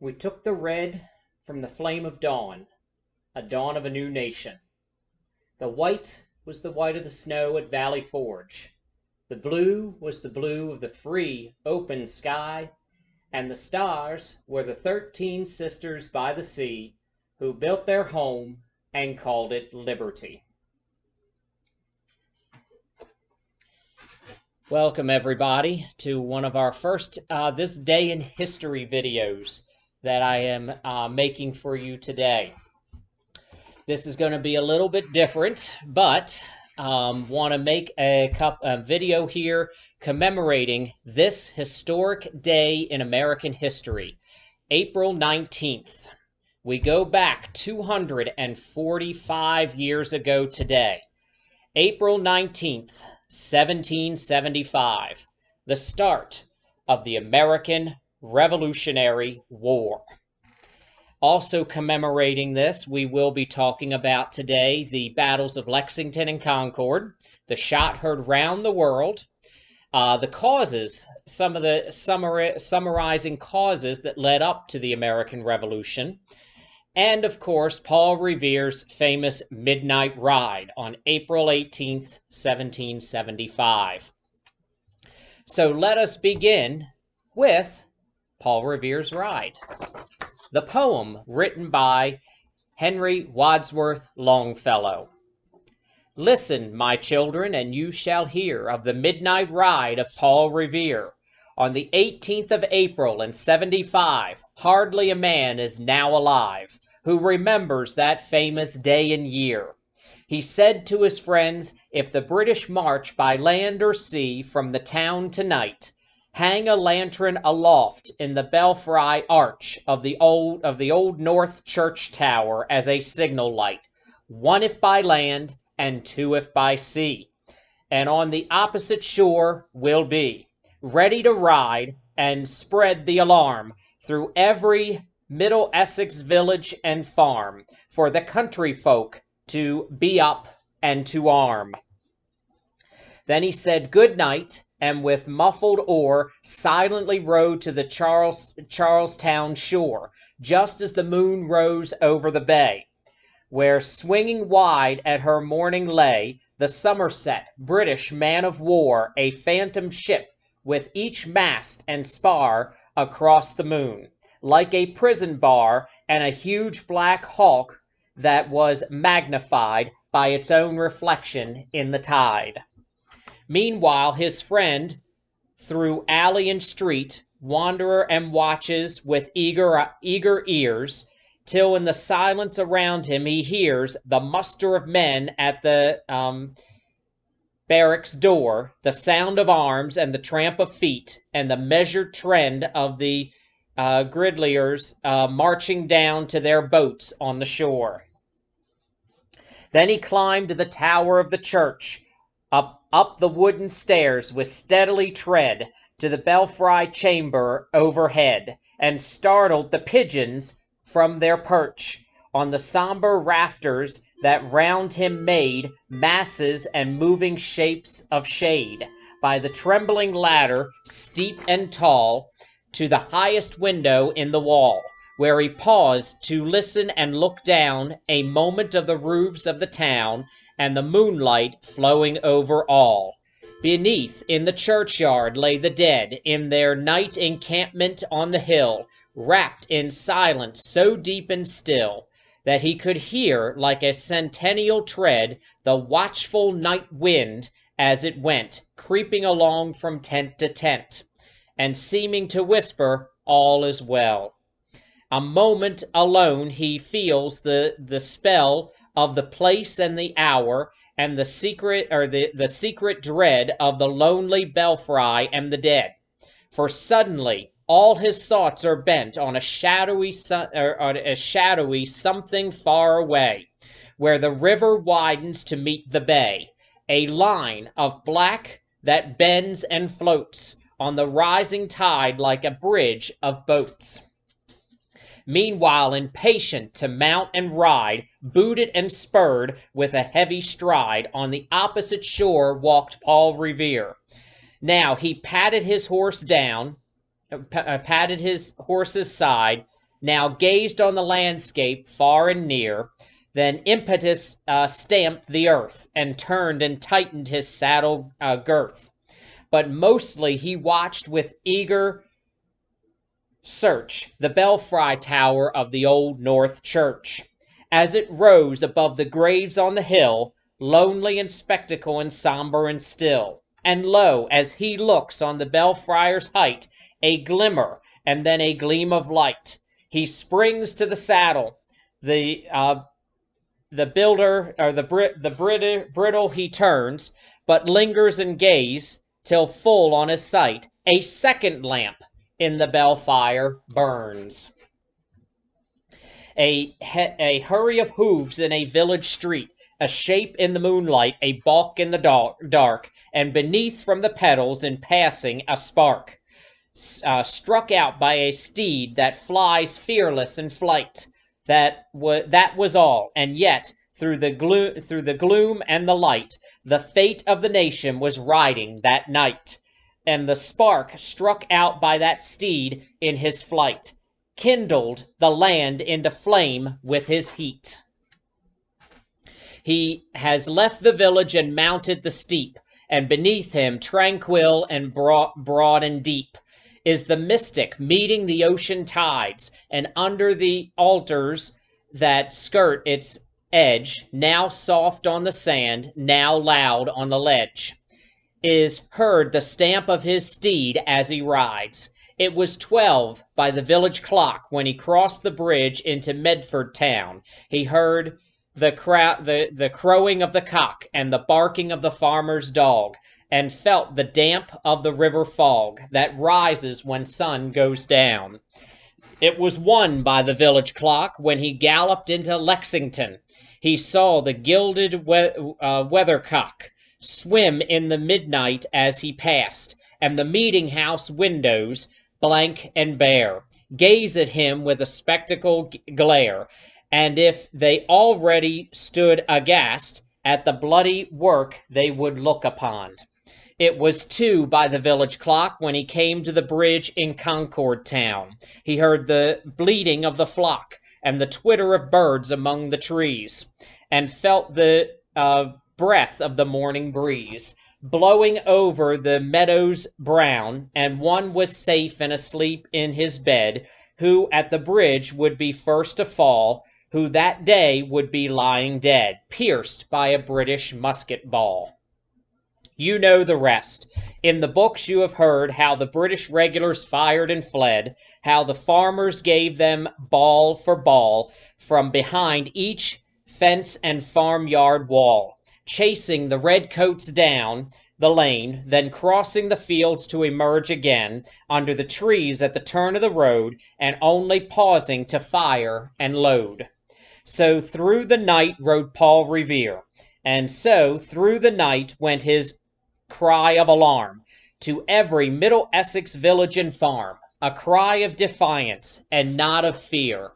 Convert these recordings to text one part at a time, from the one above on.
We took the red from the flame of dawn, a dawn of a new nation. The white was the white of the snow at Valley Forge. The blue was the blue of the free, open sky, and the stars were the 13 sisters by the sea who built their home and called it liberty. Welcome everybody to one of our first This Day in History videos that I am making for you today. This is going to be a little bit different, but want to make a video here commemorating this historic day in American history, April 19th. We go back 245 years ago today. April 19th, 1775, the start of the American Revolutionary War. Also commemorating this, we will be talking about today the battles of Lexington and Concord, the shot heard round the world, the causes, some of the summarizing causes that led up to the American Revolution, and of course, Paul Revere's famous Midnight Ride on April 18th, 1775. So let us begin with Paul Revere's Ride. The poem written by Henry Wadsworth Longfellow. Listen, my children, and you shall hear of the midnight ride of Paul Revere. On the 18th of April in 75, hardly a man is now alive who remembers that famous day and year. He said to his friends, if the British march by land or sea from the town tonight, hang a lantern aloft in the belfry arch of the old North Church Tower as a signal light, one if by land and two if by sea, and on the opposite shore will be, ready to ride and spread the alarm through every Middle Essex village and farm, for the country folk to be up and to arm. Then he said good night, and with muffled oar silently rowed to the Charlestown shore, just as the moon rose over the bay, where swinging wide at her mooring lay the Somerset British man of war, a phantom ship with each mast and spar across the moon, like a prison bar, and a huge black hulk that was magnified by its own reflection in the tide. Meanwhile, his friend, through alley and street, wanderer and watches with eager ears, till in the silence around him he hears the muster of men at the barracks door, the sound of arms and the tramp of feet, and the measured trend of the gridliers marching down to their boats on the shore. Then he climbed to the tower of the church, up the wooden stairs with steadily tread to the belfry chamber overhead, and startled the pigeons from their perch on the somber rafters that round him made masses and moving shapes of shade, by the trembling ladder, steep and tall, to the highest window in the wall, where he paused to listen and look down a moment of the roofs of the town, and the moonlight flowing over all. Beneath, in the churchyard, lay the dead, in their night encampment on the hill, wrapped in silence so deep and still, that he could hear, like a centennial tread, the watchful night wind as it went, creeping along from tent to tent, and seeming to whisper, all is well. A moment alone he feels the spell of the place and the hour, and the secret dread of the lonely belfry and the dead. For suddenly all his thoughts are bent on a shadowy something far away, where the river widens to meet the bay, a line of black that bends and floats on the rising tide like a bridge of boats. Meanwhile, impatient to mount and ride, booted and spurred with a heavy stride, on the opposite shore walked Paul Revere. Now he patted his horse down, patted his horse's side, now gazed on the landscape far and near. Then impetus stamped the earth, and turned and tightened his saddle girth. But mostly he watched with eager search the belfry tower of the old North Church, as it rose above the graves on the hill, lonely in spectacle and somber and still. And lo, as he looks on the belfryer's height, a glimmer and then a gleam of light. He springs to the saddle. The builder, or the bridle he turns, but lingers and gaze till full on his sight a second lamp in the belfire burns. A hurry of hooves in a village street, a shape in the moonlight, a balk in the dark, and beneath from the pedals in passing a spark, struck out by a steed that flies fearless in flight. That was all, and yet through the gloom and the light, the fate of the nation was riding that night. And the spark struck out by that steed in his flight kindled the land into flame with his heat. He has left the village and mounted the steep, and beneath him, tranquil and broad and deep, is the mystic meeting the ocean tides, and under the altars that skirt its edge, now soft on the sand, now loud on the ledge, is heard the stamp of his steed as he rides. It was 12 by the village clock when he crossed the bridge into Medford town. He heard the crowing of the cock and the barking of the farmer's dog, and felt the damp of the river fog that rises when sun goes down. It was 1 by the village clock when he galloped into Lexington. He saw the gilded weathercock swim in the midnight as he passed, and the meeting house windows, blank and bare, gaze at him with a spectacle glare, and if they already stood aghast at the bloody work they would look upon. It was 2 by the village clock when he came to the bridge in Concord town. He heard the bleating of the flock and the twitter of birds among the trees, and felt the breath of the morning breeze blowing over the meadows brown, and one was safe and asleep in his bed, who at the bridge would be first to fall, who that day would be lying dead, pierced by a British musket ball. You know the rest. In the books you have heard how the British regulars fired and fled, how the farmers gave them ball for ball from behind each fence and farmyard wall, chasing the redcoats down the lane, then crossing the fields to emerge again under the trees at the turn of the road, and only pausing to fire and load. So through the night rode Paul Revere, and so through the night went his cry of alarm to every Middle Essex village and farm, a cry of defiance and not of fear,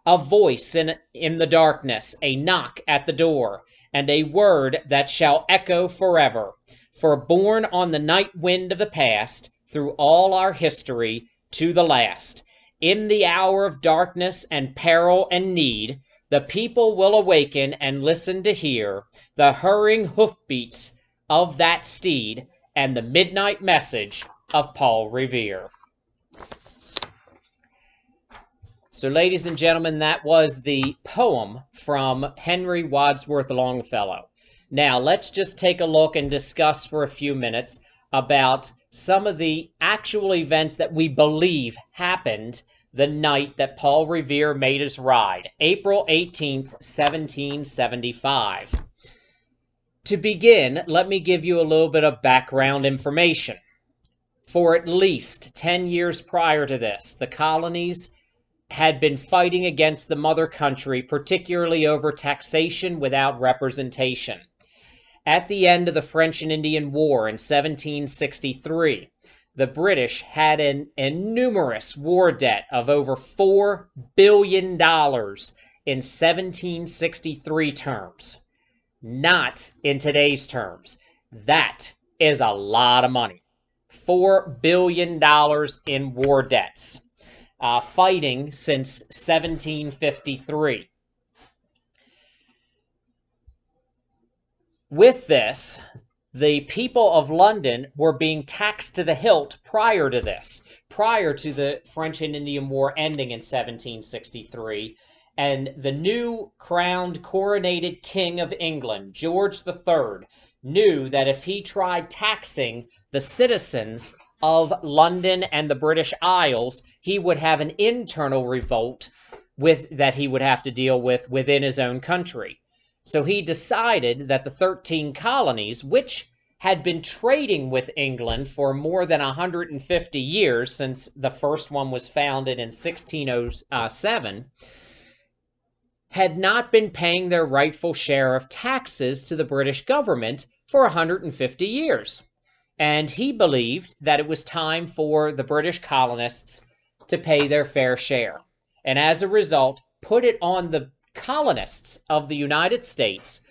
a voice in the darkness, a knock at the door, and a word that shall echo forever. For borne on the night wind of the past, through all our history to the last, in the hour of darkness and peril and need, the people will awaken and listen to hear the hurrying hoofbeats of that steed and the midnight message of Paul Revere. So, ladies and gentlemen, that was the poem from Henry Wadsworth Longfellow. Now, let's just take a look and discuss for a few minutes about some of the actual events that we believe happened the night that Paul Revere made his ride, April 18th, 1775. To begin, let me give you a little bit of background information. For at least 10 years prior to this, the colonies had been fighting against the mother country, particularly over taxation without representation. At the end of the French and Indian War in 1763, the British had an enormous war debt of over $4 billion in 1763 terms. Not in today's terms. That is a lot of money. $4 billion in war debts. fighting since 1753. With this, the people of London were being taxed to the hilt prior to this, prior to the French and Indian War ending in 1763. And the new crowned coronated king of England, George III, knew that if he tried taxing the citizens of London and the British Isles, he would have an internal revolt that he would have to deal with within his own country. So he decided that the 13 colonies, which had been trading with England for more than 150 years since the first one was founded in 1607, had not been paying their rightful share of taxes to the British government for 150 years. And he believed that it was time for the British colonists to pay their fair share. And as a result, put it on the colonists of the United States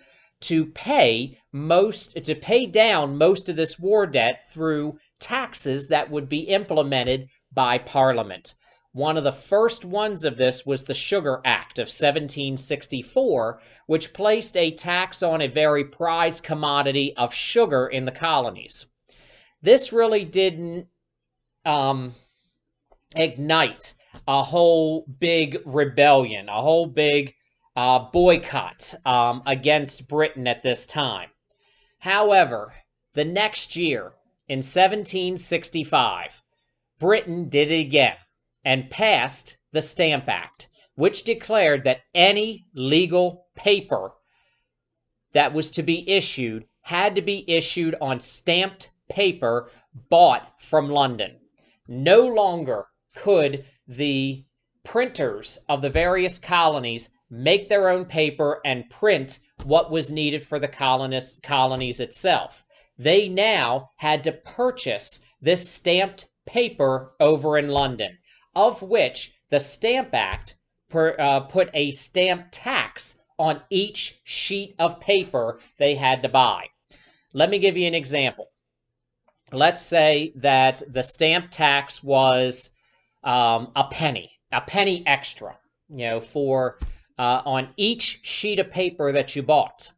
to pay down most of this war debt through taxes that would be implemented by Parliament. One of the first ones of this was the Sugar Act of 1764, which placed a tax on a very prized commodity of sugar in the colonies. This really didn't ignite a whole big rebellion, a whole big boycott against Britain at this time. However, the next year, in 1765, Britain did it again and passed the Stamp Act, which declared that any legal paper that was to be issued had to be issued on stamped paper bought from London. No longer could the printers of the various colonies make their own paper and print what was needed for the colonies itself. They now had to purchase this stamped paper over in London, of which the Stamp Act put a stamp tax on each sheet of paper they had to buy. Let me give you an example. Let's say that the stamp tax was a penny extra, for on each sheet of paper that you bought.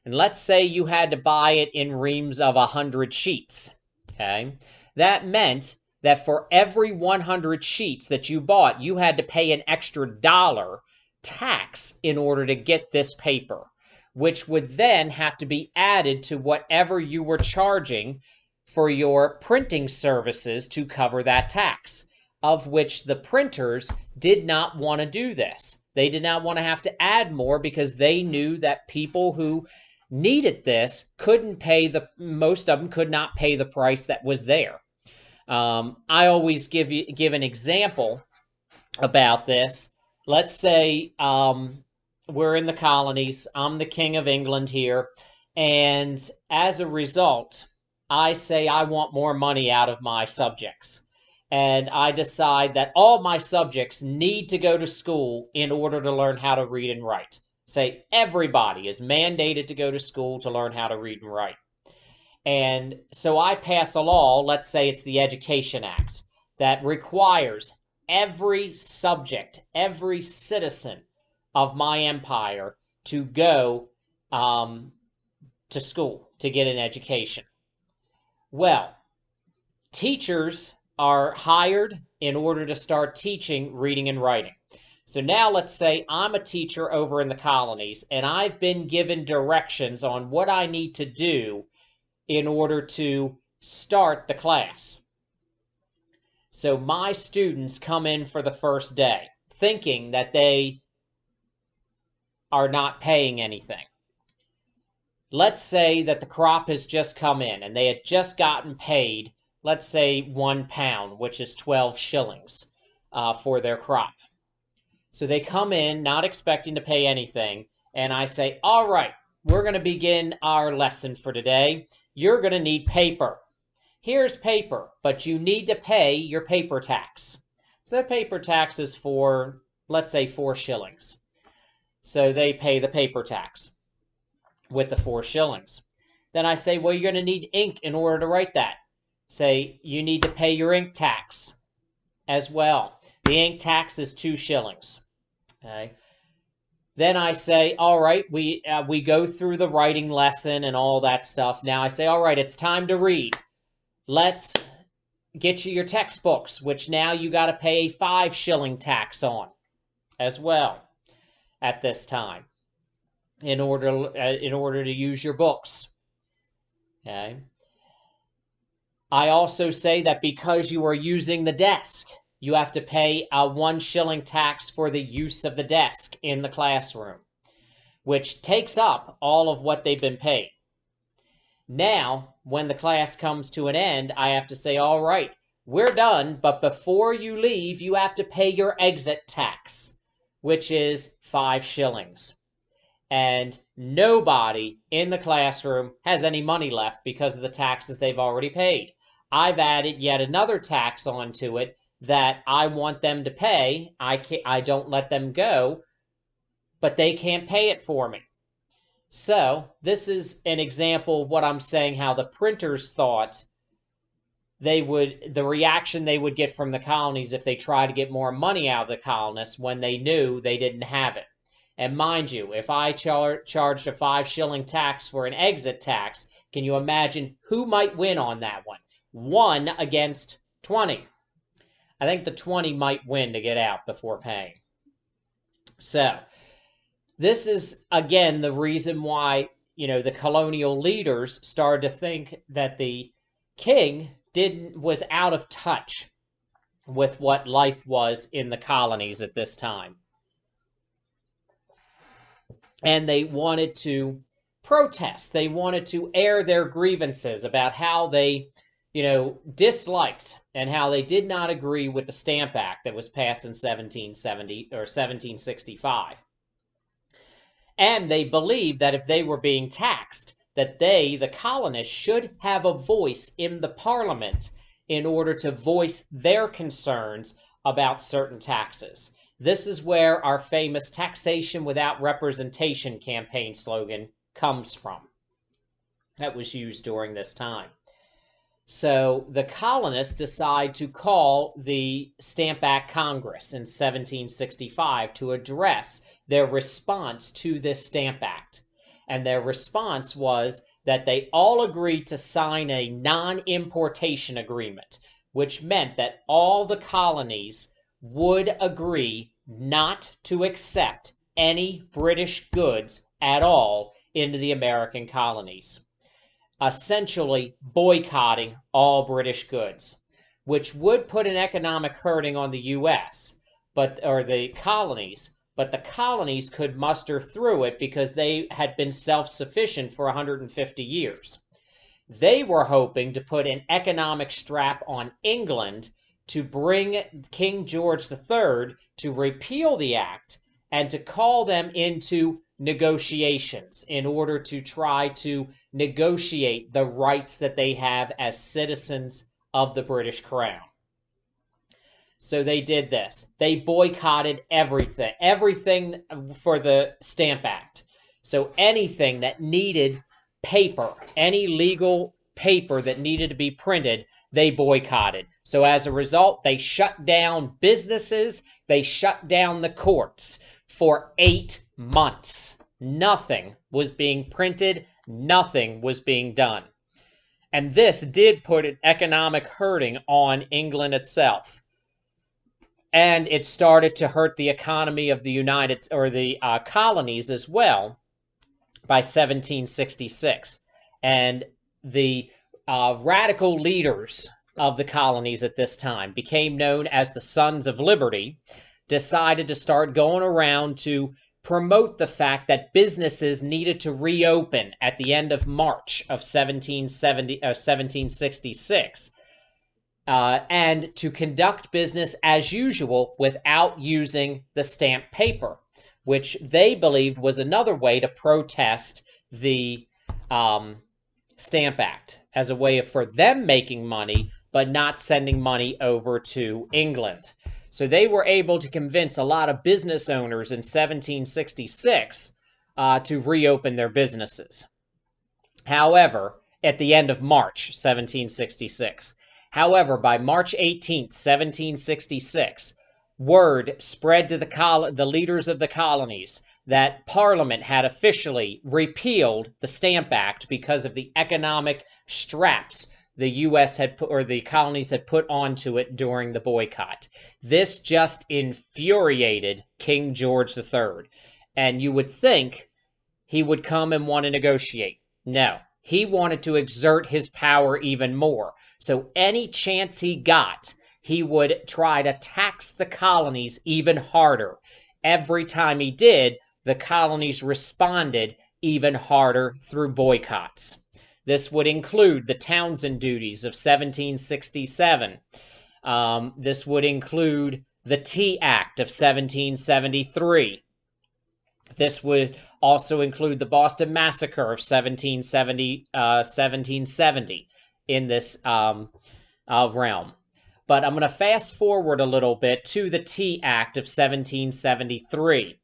And let's say you had to buy it in reams of 100 sheets. Okay, that meant that for every 100 sheets that you bought, you had to pay an extra $1 tax in order to get this paper, which would then have to be added to whatever you were charging for your printing services to cover that tax, of which the printers did not want to do this. They did not want to have to add more because they knew that people who needed this most of them could not pay the price that was there. I always give an example about this. Let's say we're in the colonies. I'm the King of England here. And as a result, I say I want more money out of my subjects. And I decide that all my subjects need to go to school in order to learn how to read and write. Say everybody is mandated to go to school to learn how to read and write. And so I pass a law, let's say it's the Education Act, that requires every subject, every citizen of my empire to go to school to get an education. Well, teachers are hired in order to start teaching reading and writing. So now let's say I'm a teacher over in the colonies and I've been given directions on what I need to do in order to start the class. So my students come in for the first day thinking that they are not paying anything. Let's say that the crop has just come in and they had just gotten paid, let's say £1, which is 12 shillings for their crop. So they come in not expecting to pay anything, and I say, all right, we're going to begin our lesson for today. You're going to need paper. Here's paper, but you need to pay your paper tax. So the paper tax is for, let's say, 4 shillings. So they pay the paper tax with the 4 shillings. Then I say, well, you're going to need ink in order to write that. Say, you need to pay your ink tax as well. The ink tax is 2 shillings. Okay. Then I say, all right, we go through the writing lesson and all that stuff. Now I say, all right, it's time to read. Let's get you your textbooks, which now you got to pay a 5 shilling tax on as well at this time in order to use your books. Okay. I also say that because you are using the desk, you have to pay a 1 shilling tax for the use of the desk in the classroom, which takes up all of what they've been paid. Now, when the class comes to an end, I have to say, all right, we're done, but before you leave, you have to pay your exit tax, which is 5 shillings. And nobody in the classroom has any money left because of the taxes they've already paid. I've added yet another tax onto it that I want them to pay. I don't let them go, but they can't pay it for me. So this is an example of what I'm saying, how the printers thought the reaction they would get from the colonies if they tried to get more money out of the colonists when they knew they didn't have it. And mind you, if I charged a 5 shilling tax for an exit tax, can you imagine who might win on that one? 1 against 20. I think the 20 might win to get out before paying. So this is, again, the reason why, the colonial leaders started to think that the king was out of touch with what life was in the colonies at this time. And they wanted to protest. They wanted to air their grievances about how they, disliked and how they did not agree with the Stamp Act that was passed in 1770 or 1765. And they believed that if they were being taxed, that they, the colonists, should have a voice in the parliament in order to voice their concerns about certain taxes. This is where our famous taxation without representation campaign slogan comes from. That was used during this time. So the colonists decide to call the Stamp Act Congress in 1765 to address their response to this Stamp Act. And their response was that they all agreed to sign a non-importation agreement, which meant that all the colonies would agree not to accept any British goods at all into the American colonies, essentially boycotting all British goods, which would put an economic hurting on the U.S., or the colonies, but the colonies could muster through it because they had been self-sufficient for 150 years. They were hoping to put an economic strap on England to bring King George III to repeal the act and to call them into negotiations in order to try to negotiate the rights that they have as citizens of the British Crown. So they did this. They boycotted everything for the Stamp Act. So anything that needed paper, any legal paper that needed to be printed, they boycotted. So as a result, they shut down businesses, they shut down the courts for 8 months. Nothing was being printed, nothing was being done. And this did put an economic hurting on England itself. And it started to hurt the economy of the colonies as well by 1766. And the radical leaders of the colonies at this time became known as the Sons of Liberty, decided to start going around to promote the fact that businesses needed to reopen at the end of March of 1766, and to conduct business as usual without using the stamp paper, which they believed was another way to protest the Stamp Act as a way for them making money, but not sending money over to England. So they were able to convince a lot of business owners in 1766 to reopen their businesses. However, at the end of March 1766. However, by March 18th, 1766, word spread to the leaders of the colonies that Parliament had officially repealed the Stamp Act because of the economic straps the U.S. had put, or the colonies had put onto it during the boycott. This just infuriated King George III, and you would think he would come and want to negotiate. No, he wanted to exert his power even more. So any chance he got, he would try to tax the colonies even harder. Every time he did, the colonies responded even harder through boycotts. This would include the Townshend duties of 1767. This would include the Tea Act of 1773. This would also include the Boston Massacre of 1770 in this realm. But I'm going to fast forward a little bit to the Tea Act of 1773,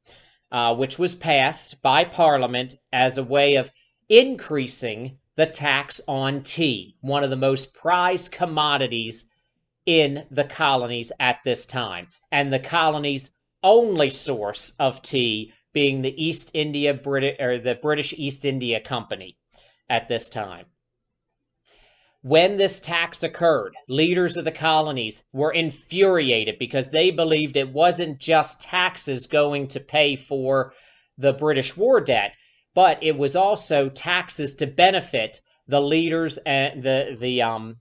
which was passed by Parliament as a way of increasing the tax on tea, one of the most prized commodities in the colonies at this time, and the colonies' only source of tea being the the British East India Company at this time. When this tax occurred, leaders of the colonies were infuriated because they believed it wasn't just taxes going to pay for the British war debt, but it was also taxes to benefit the leaders and the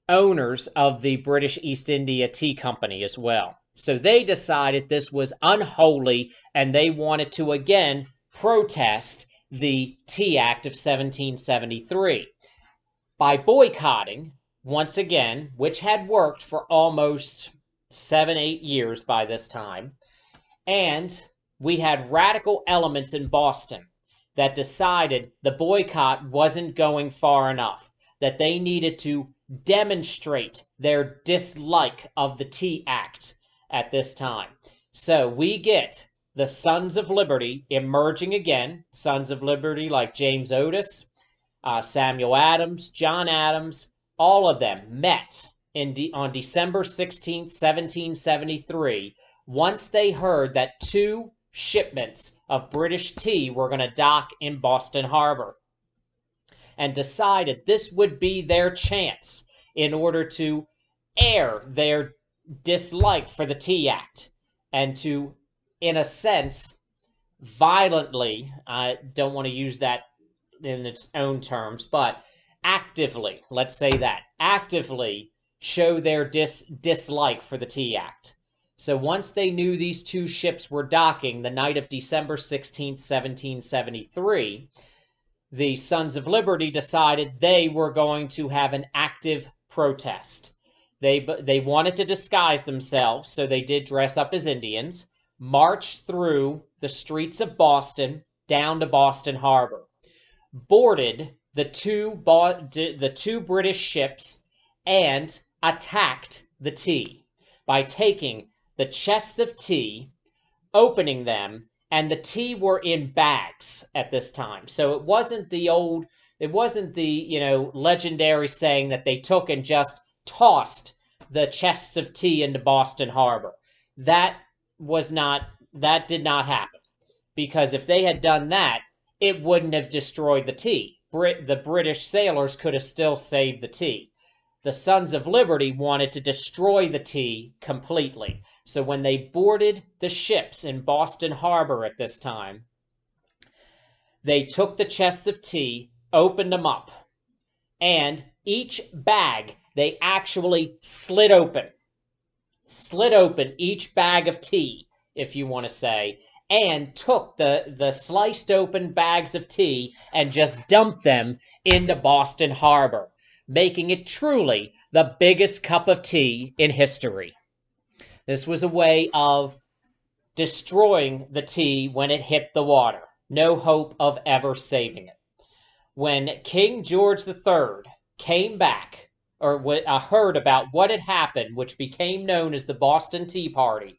owners of the British East India Tea Company as well. So they decided this was unholy, and they wanted to again protest the Tea Act of 1773 by boycotting, once again, which had worked for almost 7-8 years by this time. And we had radical elements in Boston that decided the boycott wasn't going far enough, that they needed to demonstrate their dislike of the Tea Act at this time. So we get the Sons of Liberty emerging again, Sons of Liberty like James Otis, Samuel Adams, John Adams, all of them met on December 16th, 1773, once they heard that 2 shipments of British tea were going to dock in Boston Harbor, and decided this would be their chance in order to air their dislike for the Tea Act and to, in a sense, violently, I don't want to use that in its own terms, but actively, let's say that, actively show their dislike for the Tea Act. So once they knew these 2 ships were docking the night of December 16th, 1773, the Sons of Liberty decided they were going to have an active protest. They wanted to disguise themselves, so they did dress up as Indians, marched through the streets of Boston down to Boston Harbor, boarded the two British ships, and attacked the tea by taking the chests of tea, opening them, and the tea were in bags at this time. So it wasn't the legendary saying that they took and just tossed the chests of tea into Boston Harbor. That did not happen, because if they had done that, it wouldn't have destroyed the tea. The British sailors could have still saved the tea. The Sons of Liberty wanted to destroy the tea completely. So when they boarded the ships in Boston Harbor at this time, they took the chests of tea, opened them up, and each bag they actually slit open each bag of tea, if you want to say, and took the sliced open bags of tea and just dumped them into Boston Harbor, making it truly the biggest cup of tea in history. This was a way of destroying the tea when it hit the water. No hope of ever saving it. When King George III came back, or heard about what had happened, which became known as the Boston Tea Party,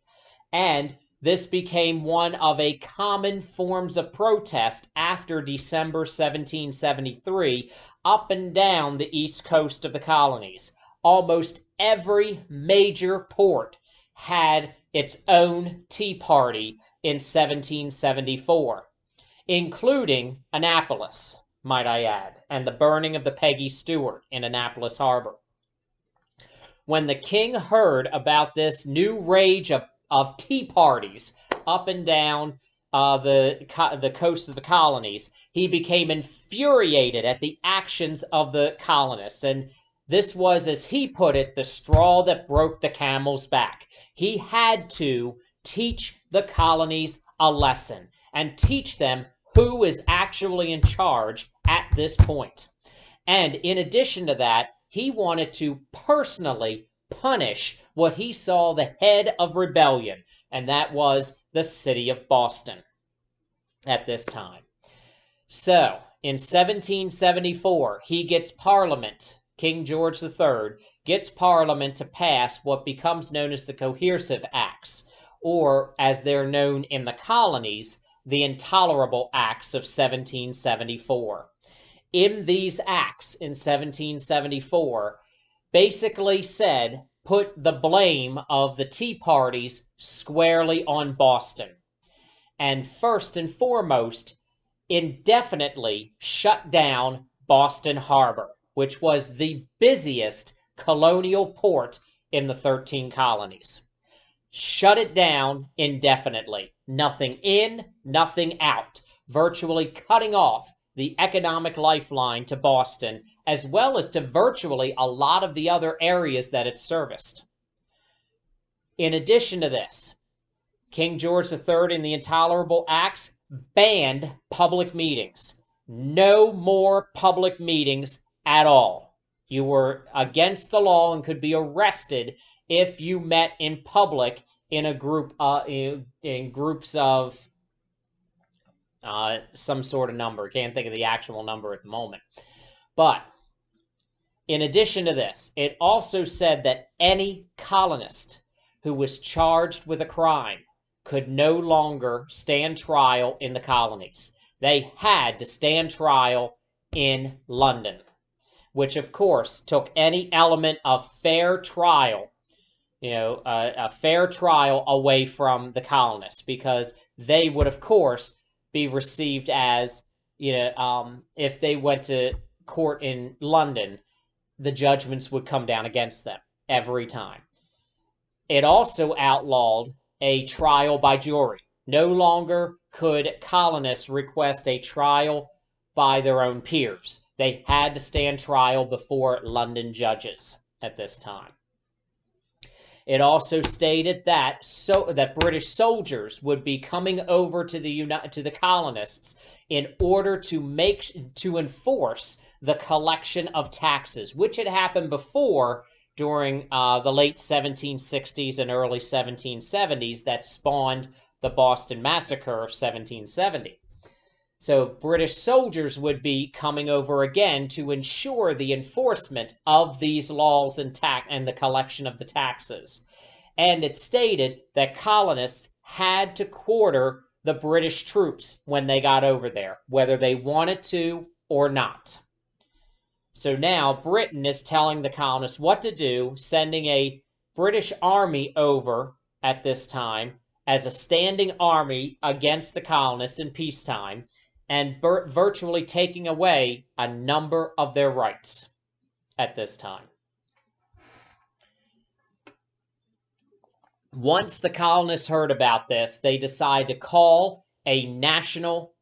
and this became one of a common forms of protest after December 1773 up and down the east coast of the colonies. Almost every major port had its own Tea Party in 1774, including Annapolis, might I add, and the burning of the Peggy Stewart in Annapolis Harbor. When the king heard about this new rage of tea parties up and down the coast of the colonies, he became infuriated at the actions of the colonists. And this was, as he put it, the straw that broke the camel's back. He had to teach the colonies a lesson and teach them who is actually in charge at this point. And in addition to that, he wanted to personally punish what he saw the head of rebellion, and that was the city of Boston at this time. So, in 1774, he gets Parliament, King George III, gets Parliament to pass what becomes known as the Coercive Acts, or as they're known in the colonies, the Intolerable Acts of 1774. In these acts in 1774, basically said, put the blame of the tea parties squarely on Boston. And first and foremost, indefinitely shut down Boston Harbor, which was the busiest colonial port in the 13 colonies. Shut it down indefinitely. Nothing in, nothing out, virtually cutting off the economic lifeline to Boston, as well as to virtually a lot of the other areas that it serviced. In addition to this, King George III in the Intolerable Acts banned public meetings. No more public meetings at all. You were against the law and could be arrested if you met in public in a group in groups of some sort of number. Can't think of the actual number at the moment. But in addition to this, it also said that any colonist who was charged with a crime could no longer stand trial in the colonies. They had to stand trial in London, which of course took any element of fair trial, a fair trial away from the colonists, because they would of course be received as, if they went to court in London, the judgments would come down against them every time. It also outlawed a trial by jury. No longer could colonists request a trial by their own peers. They had to stand trial before London judges at this time. It also stated that British soldiers would be coming over to the colonists in order to enforce the collection of taxes, which had happened before during the late 1760s and early 1770s that spawned the Boston Massacre of 1770. So British soldiers would be coming over again to ensure the enforcement of these laws and the collection of the taxes. And it stated that colonists had to quarter the British troops when they got over there, whether they wanted to or not. So now Britain is telling the colonists what to do, sending a British army over at this time as a standing army against the colonists in peacetime, and virtually taking away a number of their rights at this time. Once the colonists heard about this, they decided to call a national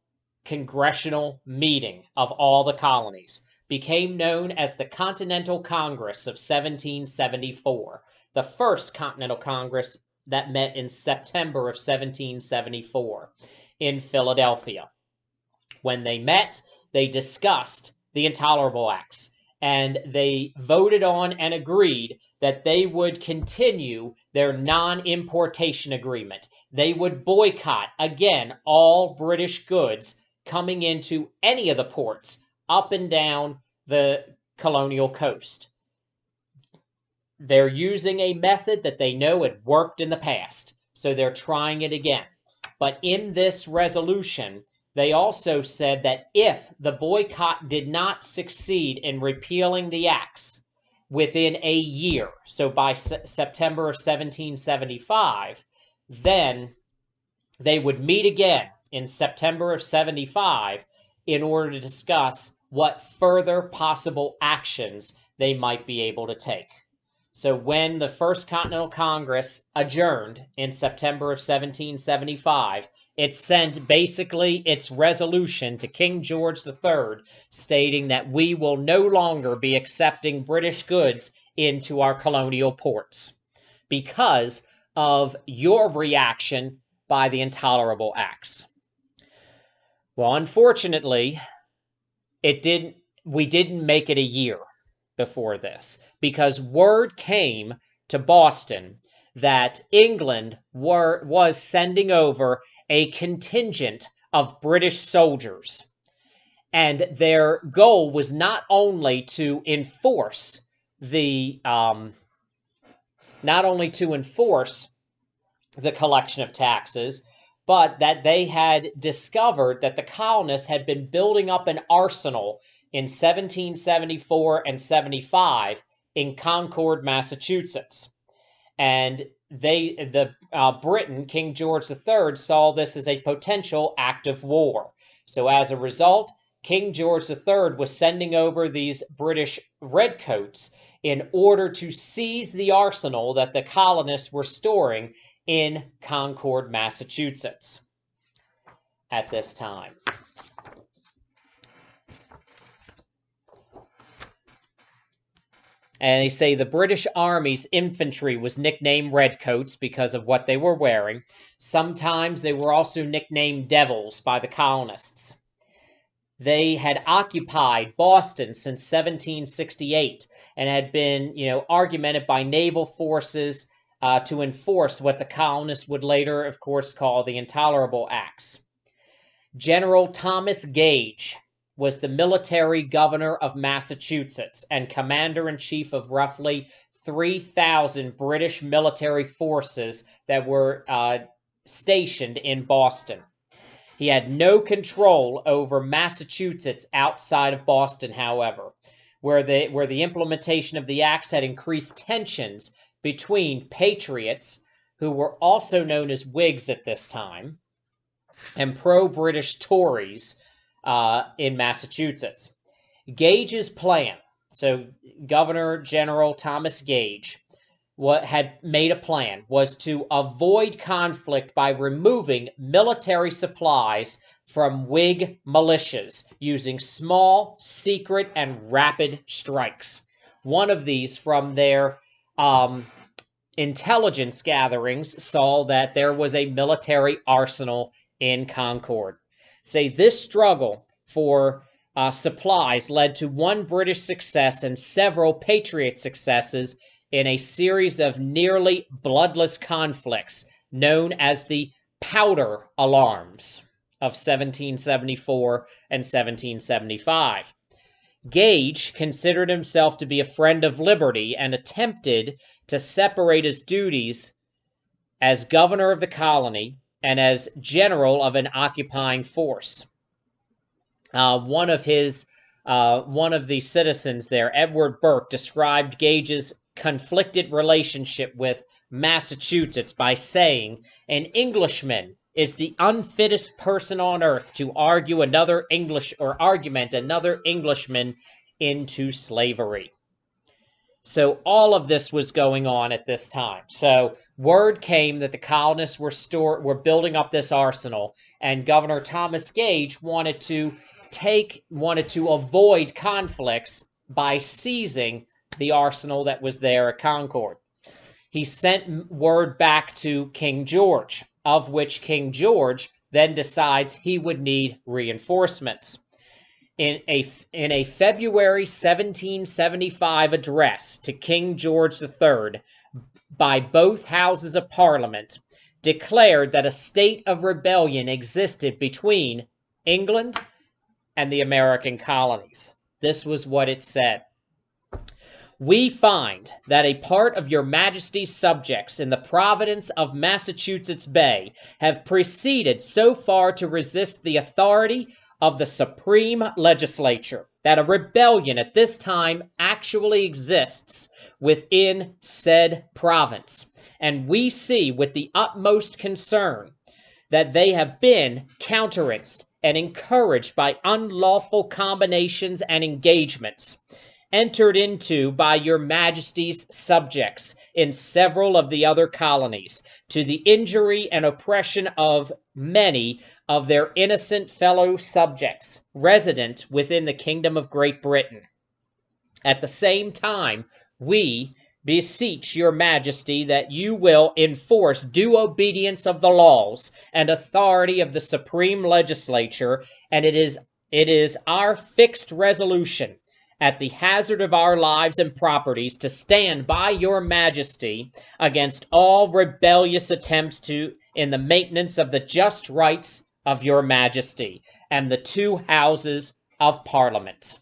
congressional meeting of all the colonies. Became known as the Continental Congress of 1774, the first Continental Congress that met in September of 1774 in Philadelphia. When they met, they discussed the Intolerable Acts, and they voted on and agreed that they would continue their non-importation agreement. They would boycott, again, all British goods coming into any of the ports up and down the colonial coast. They're using a method that they know had worked in the past, so they're trying it again. But in this resolution, they also said that if the boycott did not succeed in repealing the acts within a year, so by September of 1775, Then they would meet again in September of 75 in order to discuss what further possible actions they might be able to take. So when the First Continental Congress adjourned in September of 1775, it sent basically its resolution to King George III stating that we will no longer be accepting British goods into our colonial ports because of your reaction by the intolerable acts. Well, unfortunately, we didn't make it a year before this, because word came to Boston that England was sending over a contingent of British soldiers. And their goal was not only to enforce the collection of taxes, but that they had discovered that the colonists had been building up an arsenal in 1774 and 75 in Concord, Massachusetts. And Britain, King George III, saw this as a potential act of war. So as a result, King George III was sending over these British redcoats in order to seize the arsenal that the colonists were storing in Concord, Massachusetts at this time. And they say the British Army's infantry was nicknamed Redcoats because of what they were wearing. Sometimes they were also nicknamed Devils by the colonists. They had occupied Boston since 1768 and had been, augmented by naval forces to enforce what the colonists would later, of course, call the Intolerable Acts. General Thomas Gage was the military governor of Massachusetts and commander-in-chief of roughly 3,000 British military forces that were stationed in Boston. He had no control over Massachusetts outside of Boston, however, where the implementation of the acts had increased tensions between patriots, who were also known as Whigs at this time, and pro-British Tories in Massachusetts. Gage's plan, so Governor General Thomas Gage had made a plan, was to avoid conflict by removing military supplies from Whig militias using small, secret, and rapid strikes. One of these, from their intelligence gatherings, saw that there was a military arsenal in Concord. Say this struggle for supplies led to one British success and several Patriot successes in a series of nearly bloodless conflicts known as the Powder Alarms of 1774 and 1775. Gage considered himself to be a friend of liberty and attempted to separate his duties as governor of the colony and as general of an occupying force. One of the citizens there, Edward Burke, described Gage's conflicted relationship with Massachusetts by saying, "An Englishman is the unfittest person on earth to argument another Englishman into slavery." So all of this was going on at this time. So word came that the colonists were building up this arsenal, and Governor Thomas Gage wanted to avoid conflicts by seizing the arsenal that was there at Concord. He sent word back to King George, of which King George then decides he would need reinforcements. In a February 1775 address to King George III by both houses of Parliament, declared that a state of rebellion existed between England and the American colonies. This was what it said. "We find that a part of your Majesty's subjects in the province of Massachusetts Bay have proceeded so far to resist the authority of the Supreme Legislature that a rebellion at this time actually exists within said province. And we see with the utmost concern that they have been countenanced and encouraged by unlawful combinations and engagements entered into by your majesty's subjects in several of the other colonies, to the injury and oppression of many of their innocent fellow subjects resident within the Kingdom of Great Britain. At the same time, we beseech your majesty that you will enforce due obedience of the laws and authority of the supreme legislature, and it is our fixed resolution, at the hazard of our lives and properties, to stand by your majesty against all rebellious attempts in the maintenance of the just rights of your majesty and the two houses of Parliament.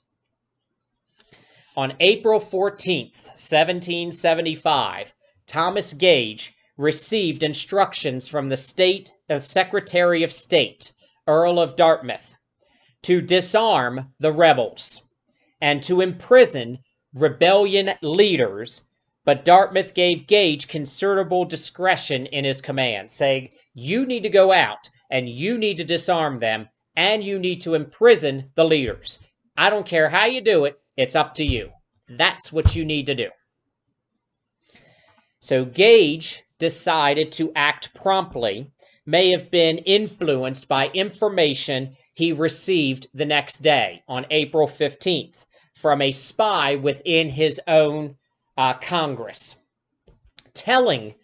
On April 14th, 1775, Thomas Gage received instructions from the Secretary of State, Earl of Dartmouth, to disarm the rebels and to imprison rebellion leaders, but Dartmouth gave Gage considerable discretion in his command, saying, you need to go out and you need to disarm them and you need to imprison the leaders. I don't care how you do it. It's up to you. That's what you need to do. So Gage decided to act promptly, may have been influenced by information he received the next day on April 15th from a spy within his own Congress, telling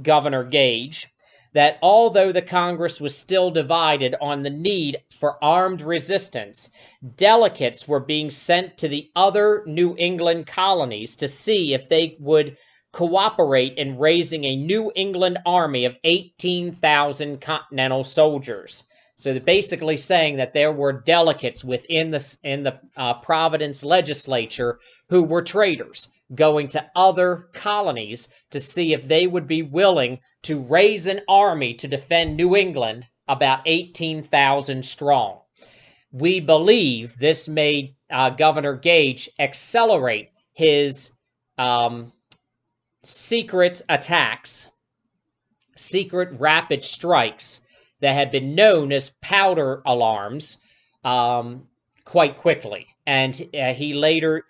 Governor Gage that although the Congress was still divided on the need for armed resistance, delegates were being sent to the other New England colonies to see if they would cooperate in raising a New England army of 18,000 Continental soldiers. So they're basically saying that there were delegates within the Providence legislature who were traitors, going to other colonies to see if they would be willing to raise an army to defend New England, about 18,000 strong. We believe this made Governor Gage accelerate his secret attacks, secret rapid strikes that had been known as powder alarms quite quickly. And he later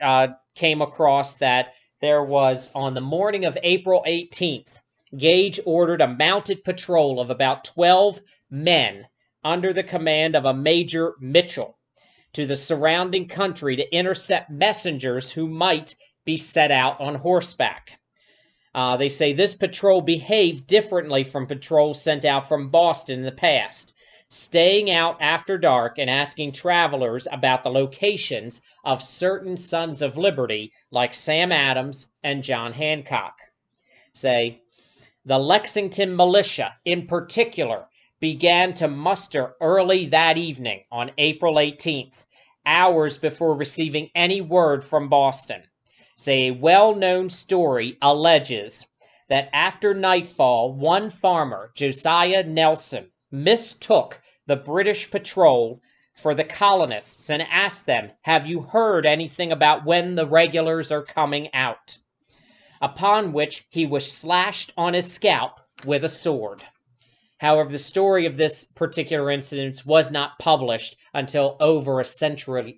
came across that there was, on the morning of April 18th, Gage ordered a mounted patrol of about 12 men under the command of a Major Mitchell to the surrounding country to intercept messengers who might be set out on horseback. They say this patrol behaved differently from patrols sent out from Boston in the past, staying out after dark and asking travelers about the locations of certain Sons of Liberty like Sam Adams and John Hancock. Say, the Lexington militia in particular began to muster early that evening on April 18th, hours before receiving any word from Boston. Say, a well-known story alleges that after nightfall, one farmer, Josiah Nelson, mistook the British patrol for the colonists and asked them, have you heard anything about when the regulars are coming out? Upon which he was slashed on his scalp with a sword. However, the story of this particular incident was not published until over a century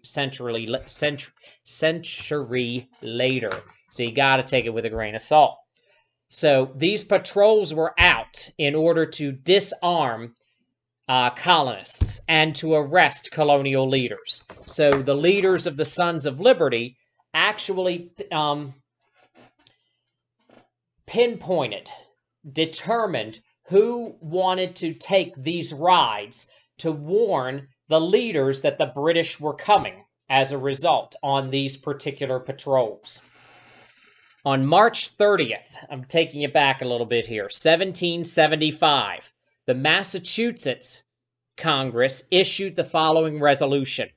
later. So you got to take it with a grain of salt. So these patrols were out in order to disarm colonists and to arrest colonial leaders. So the leaders of the Sons of Liberty actually pinpointed, determined who wanted to take these rides to warn the leaders that the British were coming as a result on these particular patrols. On March 30th, I'm taking you back a little bit here, 1775, the Massachusetts Congress issued the following resolution.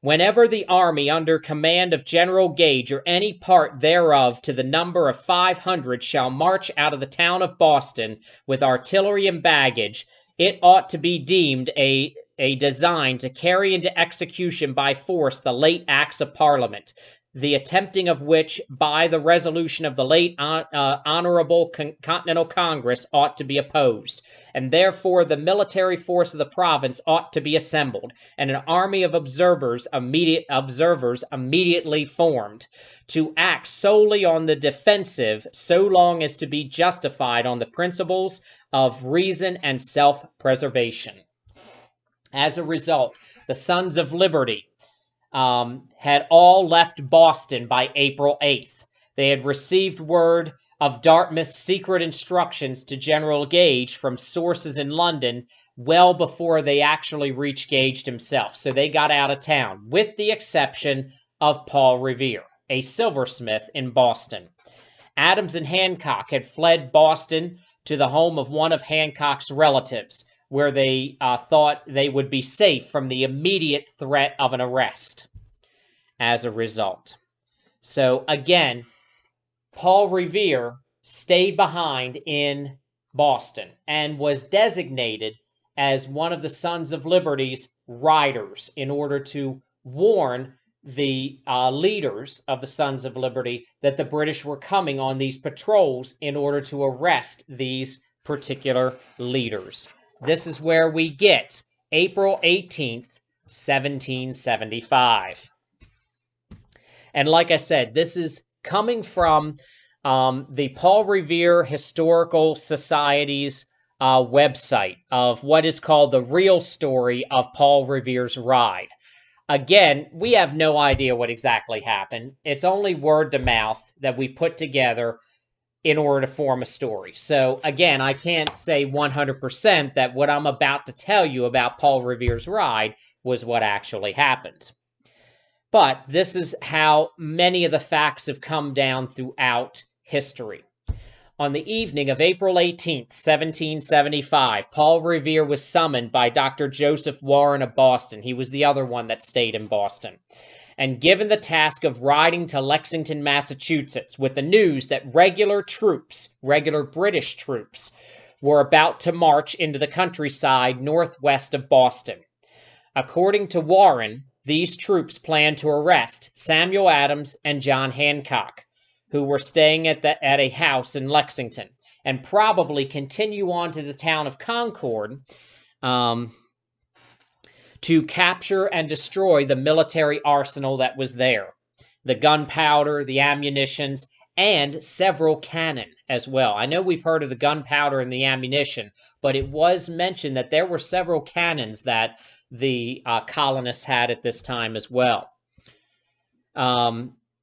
Whenever the army under command of General Gage or any part thereof to the number of 500 shall march out of the town of Boston with artillery and baggage, it ought to be deemed a a design to carry into execution by force the late acts of Parliament, the attempting of which by the resolution of the late Honorable Continental Congress ought to be opposed, and therefore the military force of the province ought to be assembled, and an army of observers immediately formed, to act solely on the defensive so long as to be justified on the principles of reason and self-preservation. As a result, the Sons of Liberty had all left Boston by April 8th. They had received word of Dartmouth's secret instructions to General Gage from sources in London well before they actually reached Gage himself. So they got out of town, with the exception of Paul Revere, a silversmith in Boston. Adams and Hancock had fled Boston to the home of one of Hancock's relatives, where they thought they would be safe from the immediate threat of an arrest as a result. So again, Paul Revere stayed behind in Boston and was designated as one of the Sons of Liberty's riders in order to warn the leaders of the Sons of Liberty that the British were coming on these patrols in order to arrest these particular leaders. This is where we get April 18th, 1775. And like I said, this is coming from the Paul Revere Historical Society's website of what is called the real story of Paul Revere's ride. Again, we have no idea what exactly happened. It's only word to mouth that we put together in order to form a story. So again, I can't say 100% that what I'm about to tell you about Paul Revere's ride was what actually happened. But this is how many of the facts have come down throughout history. On the evening of April 18th, 1775, Paul Revere was summoned by Dr. Joseph Warren of Boston. He was the other one that stayed in Boston, and given the task of riding to Lexington, Massachusetts, with the news that regular British troops, were about to march into the countryside northwest of Boston. According to Warren, these troops planned to arrest Samuel Adams and John Hancock, who were staying at a house in Lexington, and probably continue on to the town of Concord to capture and destroy the military arsenal that was there, the gunpowder, the ammunitions, and several cannon as well. I know we've heard of the gunpowder and the ammunition, but it was mentioned that there were several cannons that the colonists had at this time as well.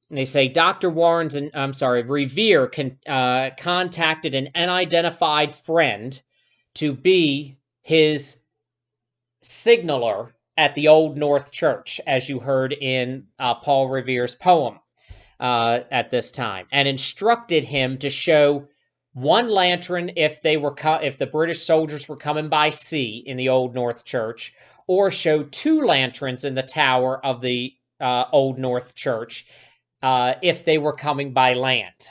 They say Dr. Revere contacted an unidentified friend to be his signaler at the Old North Church, as you heard in Paul Revere's poem at this time, and instructed him to show one lantern if the British soldiers were coming by sea in the Old North Church, or show two lanterns in the tower of the Old North Church if they were coming by land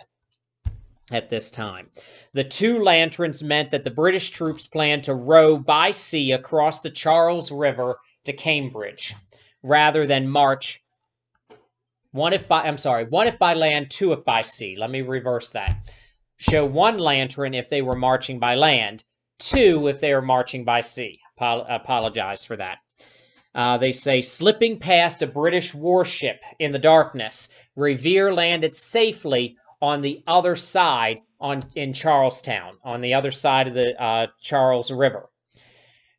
at this time. The two lanterns meant that the British troops planned to row by sea across the Charles River to Cambridge, rather than march one if by land, two if by sea. Let me reverse that. Show one lantern if they were marching by land, two if they were marching by sea. Apologize for that. They say, slipping past a British warship in the darkness, Revere landed safely on the other side in Charlestown, on the other side of the Charles River.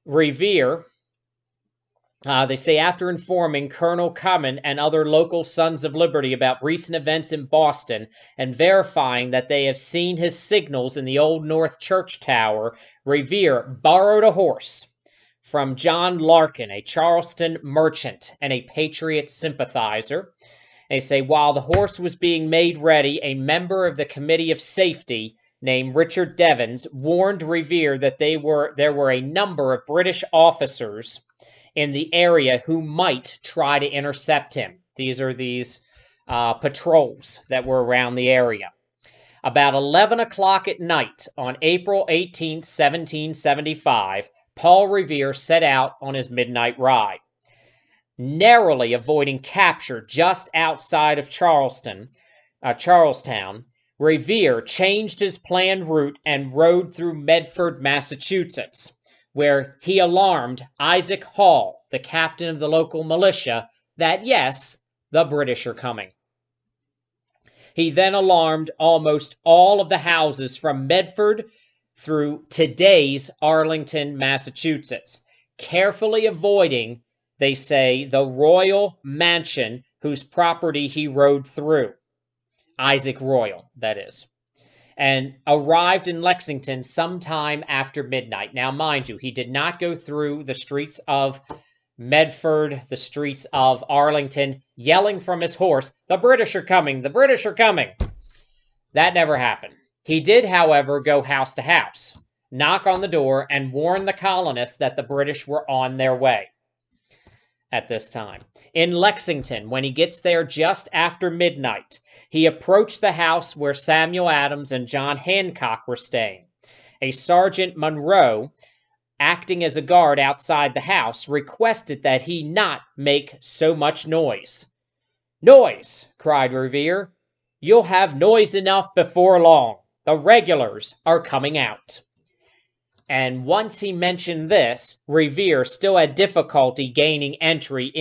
Revere, they say, after informing Colonel Cummin and other local Sons of Liberty about recent events in Boston and verifying that they have seen his signals in the Old North Church Tower, Revere borrowed a horse from John Larkin, a Charleston merchant and a Patriot sympathizer. They say while the horse was being made ready, a member of the Committee of Safety named Richard Devens warned Revere that there were a number of British officers in the area who might try to intercept him. These are patrols that were around the area. About 11 o'clock at night on April 18, 1775, Paul Revere set out on his midnight ride. Narrowly avoiding capture just outside of Charlestown, Revere changed his planned route and rode through Medford, Massachusetts, where he alarmed Isaac Hall, the captain of the local militia, that yes, the British are coming. He then alarmed almost all of the houses from Medford through today's Arlington, Massachusetts, carefully avoiding, they say, the royal mansion whose property he rode through. Isaac Royal, that is. And arrived in Lexington sometime after midnight. Now, mind you, he did not go through the streets of Medford, the streets of Arlington, yelling from his horse, "The British are coming! The British are coming!" That never happened. He did, however, go house to house, knock on the door, and warn the colonists that the British were on their way at this time. In Lexington, when he gets there just after midnight, he approached the house where Samuel Adams and John Hancock were staying. A Sergeant Monroe, acting as a guard outside the house, requested that he not make so much noise. "Noise!" cried Revere. "You'll have noise enough before long. The regulars are coming out." And once he mentioned this, Revere still had difficulty gaining entry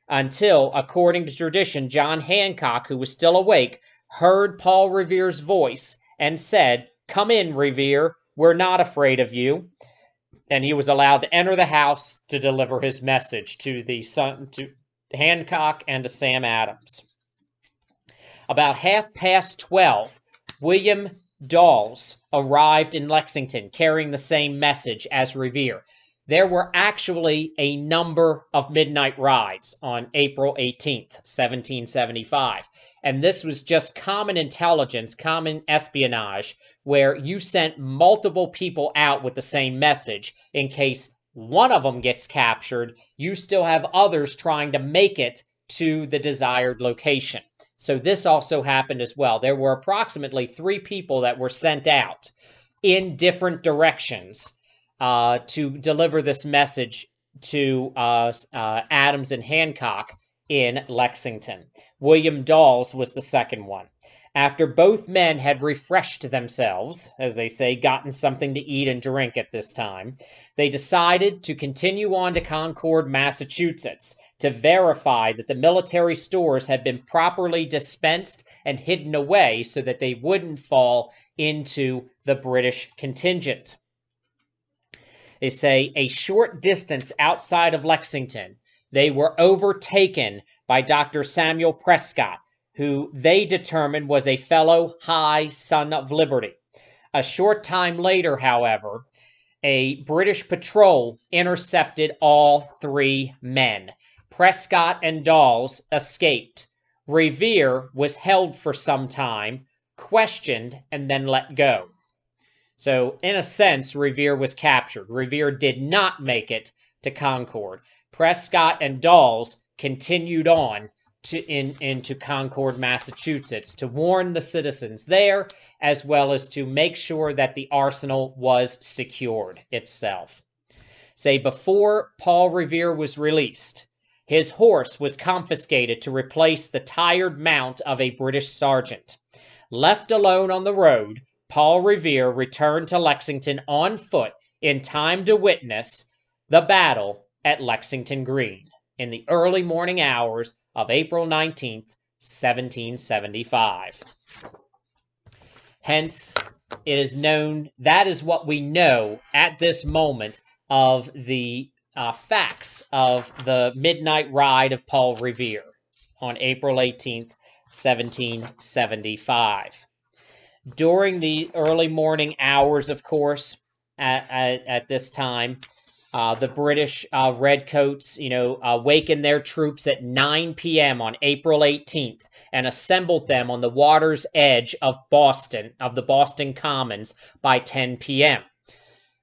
until, according to tradition, John Hancock, who was still awake, heard Paul Revere's voice and said, "Come in, Revere. We're not afraid of you." And he was allowed to enter the house to deliver his message to Hancock and to Sam Adams. About 12:30, William Dawes arrived in Lexington carrying the same message as Revere. There were actually a number of midnight rides on April 18th, 1775. And this was just common intelligence, common espionage, where you sent multiple people out with the same message. In case one of them gets captured, you still have others trying to make it to the desired location. So this also happened as well. There were approximately 3 people that were sent out in different directions to deliver this message to Adams and Hancock in Lexington. William Dawes was the second one. After both men had refreshed themselves, as they say, gotten something to eat and drink at this time, they decided to continue on to Concord, Massachusetts, to verify that the military stores had been properly dispensed and hidden away so that they wouldn't fall into the British contingent. They say a short distance outside of Lexington, they were overtaken by Dr. Samuel Prescott, who they determined was a fellow high son of liberty. A short time later, however, a British patrol intercepted all 3 men. Prescott and Dawes escaped. Revere was held for some time, questioned, and then let go. So, in a sense, Revere was captured. Revere did not make it to Concord. Prescott and Dawes continued on into Concord, Massachusetts, to warn the citizens there, as well as to make sure that the arsenal was secured itself. Say, before Paul Revere was released, his horse was confiscated to replace the tired mount of a British sergeant. Left alone on the road, Paul Revere returned to Lexington on foot in time to witness the battle at Lexington Green in the early morning hours of April 19th, 1775. Hence, it is known, that is what we know at this moment of the facts of the midnight ride of Paul Revere on April 18th, 1775. During the early morning hours, of course, at this time, the British redcoats, awakened their troops at 9 p.m. on April 18th and assembled them on the water's edge of Boston, of the Boston Commons, by 10 p.m.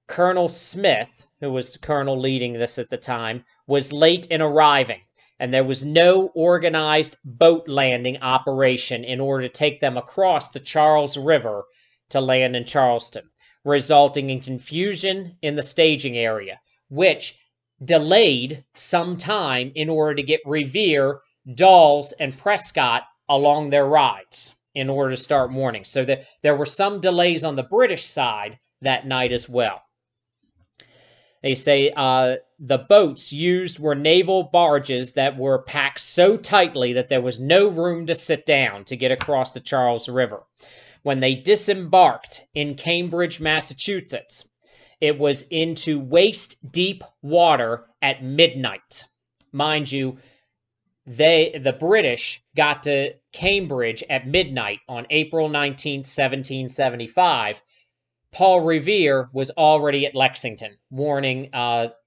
Colonel Smith, who was colonel leading this at the time, was late in arriving, and there was no organized boat landing operation in order to take them across the Charles River to land in Charleston. resulting in confusion in the staging area, which delayed some time in order to get R.O.V.E.R., Dawes, and Prescott along their rides in order to start mourning. So there were some delays on the British side that night as well. They say the boats used were naval barges that were packed so tightly that there was no room to sit down to get across the Charles River. When they disembarked in Cambridge, Massachusetts, it was into waist-deep water at midnight. Mind you, the British got to Cambridge at midnight on April 19, 1775. Paul Revere was already at Lexington, warning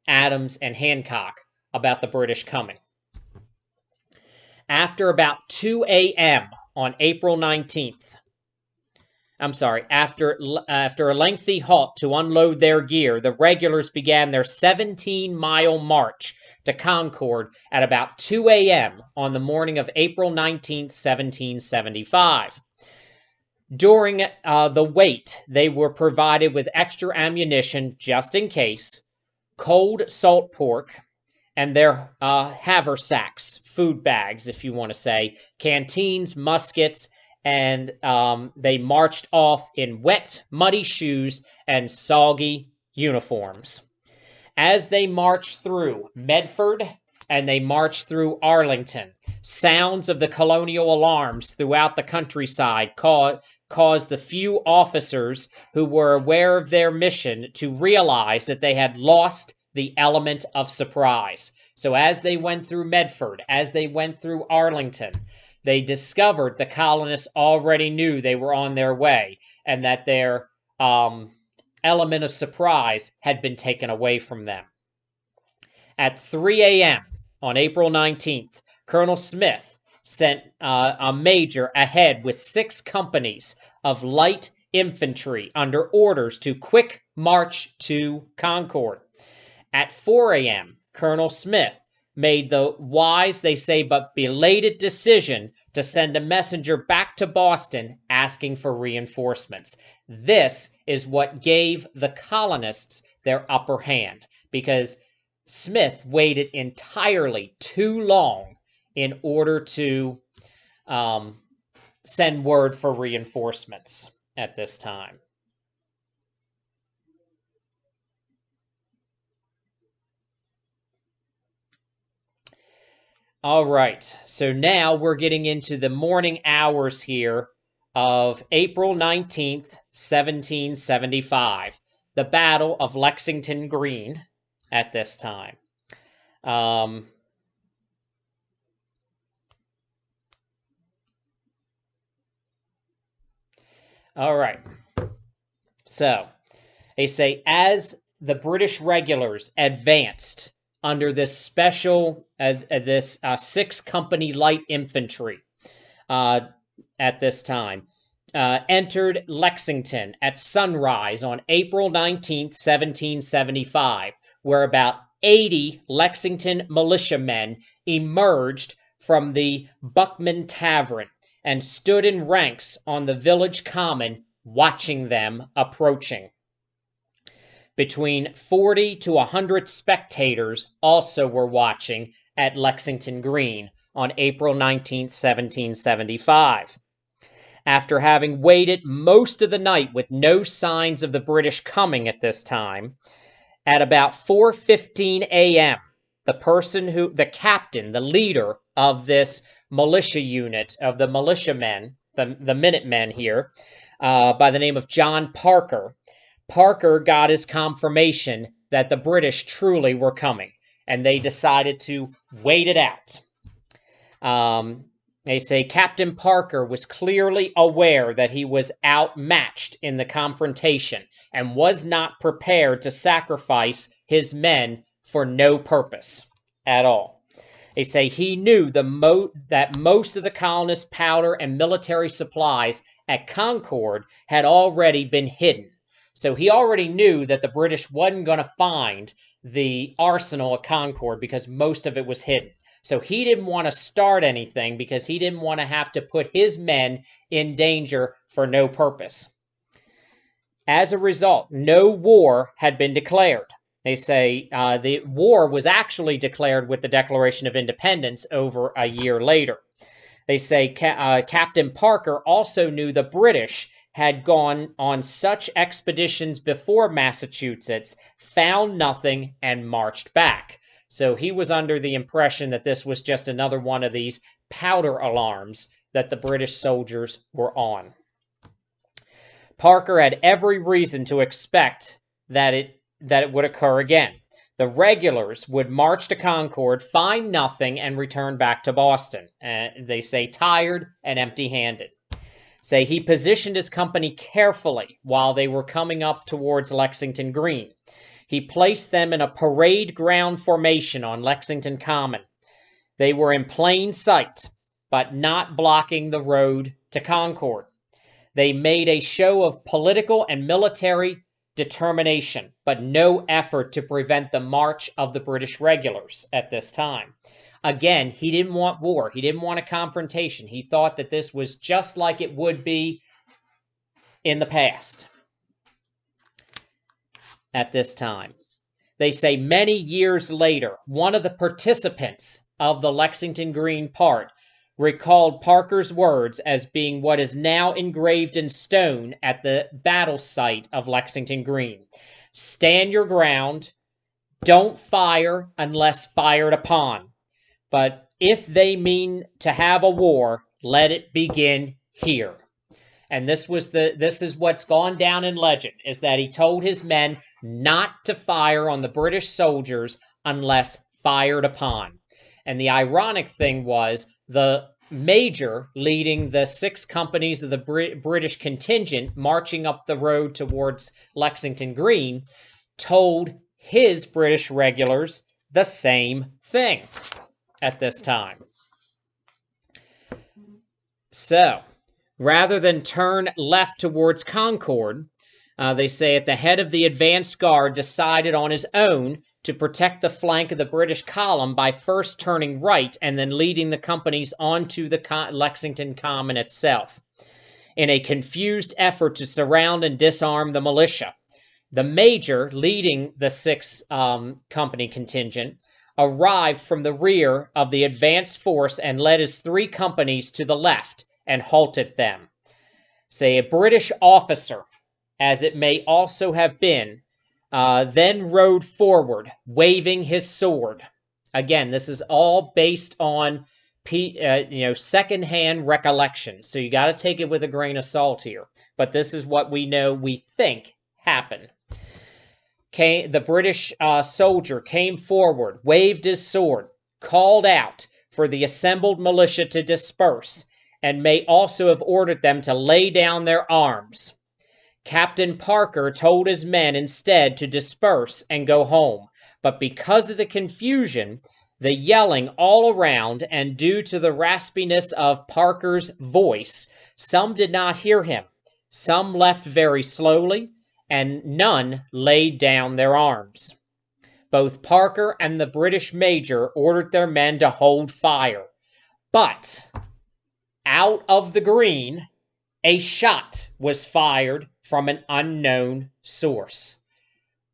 Adams and Hancock about the British coming. After about 2 a.m. on April 19th, after a lengthy halt to unload their gear, the regulars began their 17-mile march to Concord at about 2 a.m. on the morning of April 19, 1775. During the wait, they were provided with extra ammunition just in case, cold salt pork, and their haversacks, food bags, if you want to say, canteens, muskets, and they marched off in wet, muddy shoes and soggy uniforms. As they marched through Medford and they marched through Arlington, sounds of the colonial alarms throughout the countryside caused the few officers who were aware of their mission to realize that they had lost the element of surprise. So as they went through Medford, as they went through Arlington, they discovered the colonists already knew they were on their way and that their element of surprise had been taken away from them. At 3 a.m. on April 19th, Colonel Smith sent a major ahead with 6 companies of light infantry under orders to quick march to Concord. At 4 a.m., Colonel Smith made the wise, they say, but belated decision to send a messenger back to Boston asking for reinforcements. This is what gave the colonists their upper hand, because Smith waited entirely too long in order to send word for reinforcements at this time. All right, so now we're getting into the morning hours here of April 19th, 1775, the Battle of Lexington Green at this time. All right, so they say as the British regulars advanced under this special, 6 company light infantry at this time, entered Lexington at sunrise on April 19th, 1775, where about 80 Lexington militiamen emerged from the Buckman Tavern and stood in ranks on the village common, watching them approaching. Between 40 to 100 spectators also were watching at Lexington Green on April 19, 1775. After having waited most of the night with no signs of the British coming at this time, at about 4:15 a.m., the captain, the leader of this militia unit, of the militiamen, the Minutemen here, by the name of John Parker got his confirmation that the British truly were coming, and they decided to wait it out. They say Captain Parker was clearly aware that he was outmatched in the confrontation and was not prepared to sacrifice his men for no purpose at all. They say he knew that most of the colonists' powder and military supplies at Concord had already been hidden. So he already knew that the British wasn't going to find the arsenal at Concord because most of it was hidden. So he didn't want to start anything because he didn't want to have to put his men in danger for no purpose. As a result, no war had been declared. They say the war was actually declared with the Declaration of Independence over a year later. They say Captain Parker also knew the British had gone on such expeditions before Massachusetts, found nothing, and marched back. So he was under the impression that this was just another one of these powder alarms that the British soldiers were on. Parker had every reason to expect that it would occur again. The regulars would march to Concord, find nothing, and return back to Boston. They say tired and empty-handed. Say he positioned his company carefully while they were coming up towards Lexington Green. He placed them in a parade ground formation on Lexington Common. They were in plain sight, but not blocking the road to Concord. They made a show of political and military determination, but no effort to prevent the march of the British regulars at this time. Again, he didn't want war. He didn't want a confrontation. He thought that this was just like it would be in the past at this time. They say many years later, one of the participants of the Lexington Green part recalled Parker's words as being what is now engraved in stone at the battle site of Lexington Green. Stand your ground. Don't fire unless fired upon. But if they mean to have a war, let it begin here. And this is what's gone down in legend, is that he told his men not to fire on the British soldiers unless fired upon. And the ironic thing was the major leading the 6 companies of the British contingent marching up the road towards Lexington Green told his British regulars the same thing at this time. So, rather than turn left towards Concord, they say at the head of the advance guard decided on his own to protect the flank of the British column by first turning right and then leading the companies onto the Lexington Common itself in a confused effort to surround and disarm the militia. The major leading the 6 company contingent arrived from the rear of the advanced force and led his 3 companies to the left and halted them. Say a British officer, as it may also have been, then rode forward, waving his sword. Again, this is all based on secondhand recollections, so you got to take it with a grain of salt here. But this is what we know, we think happened. The British soldier came forward, waved his sword, called out for the assembled militia to disperse, and may also have ordered them to lay down their arms. Captain Parker told his men instead to disperse and go home, but because of the confusion, the yelling all around, and due to the raspiness of Parker's voice, some did not hear him. Some left very slowly, and none laid down their arms. Both Parker and the British major ordered their men to hold fire. But out of the green, a shot was fired from an unknown source.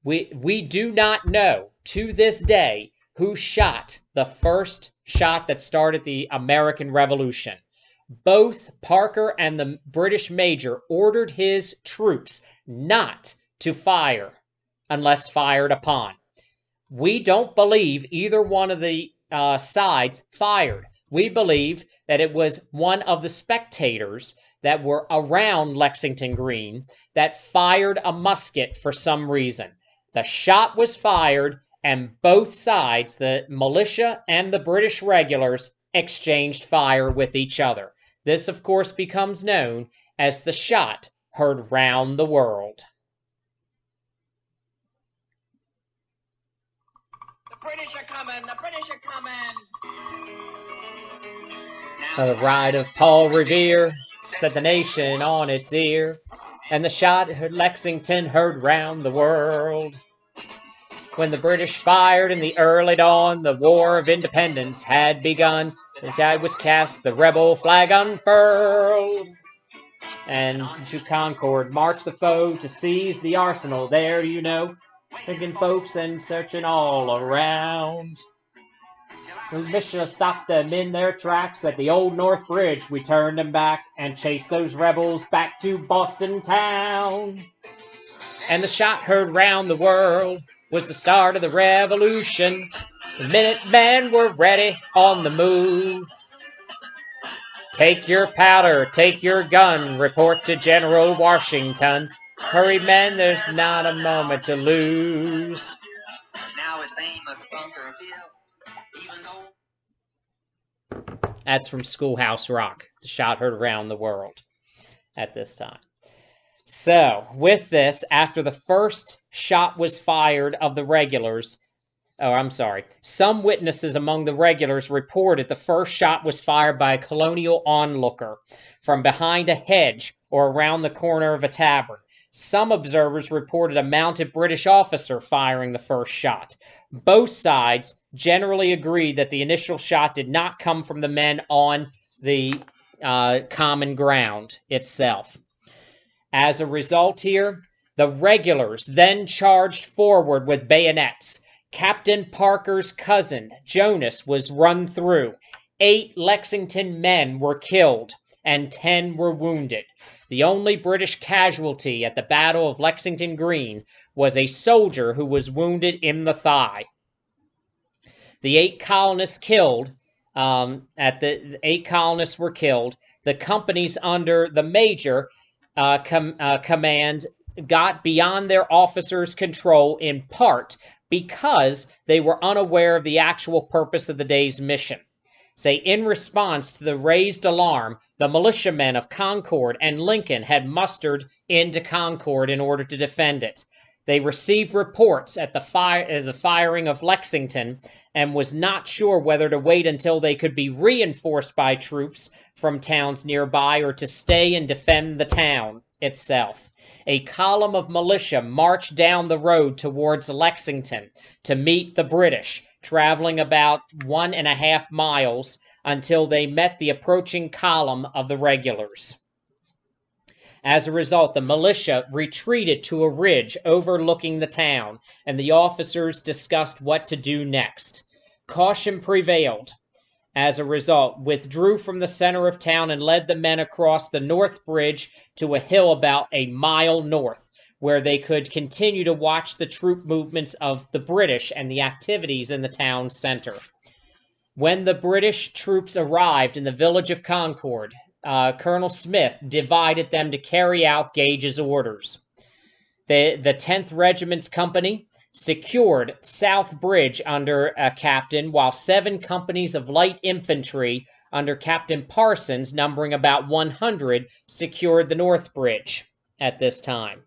We do not know to this day who shot the first shot that started the American Revolution. Both Parker and the British major ordered his troops not to fire unless fired upon. We don't believe either one of the sides fired. We believe that it was one of the spectators that were around Lexington Green that fired a musket for some reason. The shot was fired, and both sides, the militia and the British regulars, exchanged fire with each other. This, of course, becomes known as the shot heard round the world. The British are coming! The British are coming! The ride of Paul Revere set the nation on its ear, and the shot at Lexington heard round the world. When the British fired in the early dawn, the War of Independence had begun. The die was cast, the rebel flag unfurled, and to Concord marched the foe to seize the arsenal there, you know, picking folks and searching all around. The militia stopped them in their tracks at the old North Bridge. We turned them back and chased those rebels back to Boston town. And the shot heard round the world was the start of the revolution. The Minutemen were ready on the move. Take your powder, take your gun, report to General Washington. Hurry, men, there's not a moment to lose. Now it's famous Bunker Hill, even though... That's from Schoolhouse Rock. The shot heard around the world at this time. So, with this, after the first shot was fired of the regulars, some witnesses among the regulars reported the first shot was fired by a colonial onlooker from behind a hedge or around the corner of a tavern. Some observers reported a mounted British officer firing the first shot. Both sides generally agreed that the initial shot did not come from the men on the common ground itself. As a result here, the regulars then charged forward with bayonets. Captain Parker's cousin, Jonas, was run through. 8 Lexington men were killed, and 10 were wounded. The only British casualty at the Battle of Lexington Green was a soldier who was wounded in the thigh. The 8 colonists killed, the 8 colonists were killed. The companies under the major command got beyond their officers' control in part because they were unaware of the actual purpose of the day's mission. In response to the raised alarm, the militiamen of Concord and Lincoln had mustered into Concord in order to defend it. They received reports at the firing of Lexington and was not sure whether to wait until they could be reinforced by troops from towns nearby or to stay and defend the town itself. A column of militia marched down the road towards Lexington to meet the British, traveling about 1.5 miles until they met the approaching column of the regulars. As a result, the militia retreated to a ridge overlooking the town, and the officers discussed what to do next. Caution prevailed. As a result, withdrew from the center of town and led the men across the North Bridge to a hill about a mile north, where they could continue to watch the troop movements of the British and the activities in the town center. When the British troops arrived in the village of Concord, Colonel Smith divided them to carry out Gage's orders. The 10th Regiment's company secured South Bridge under a captain, while 7 companies of light infantry under Captain Parsons, numbering about 100, secured the North Bridge at this time.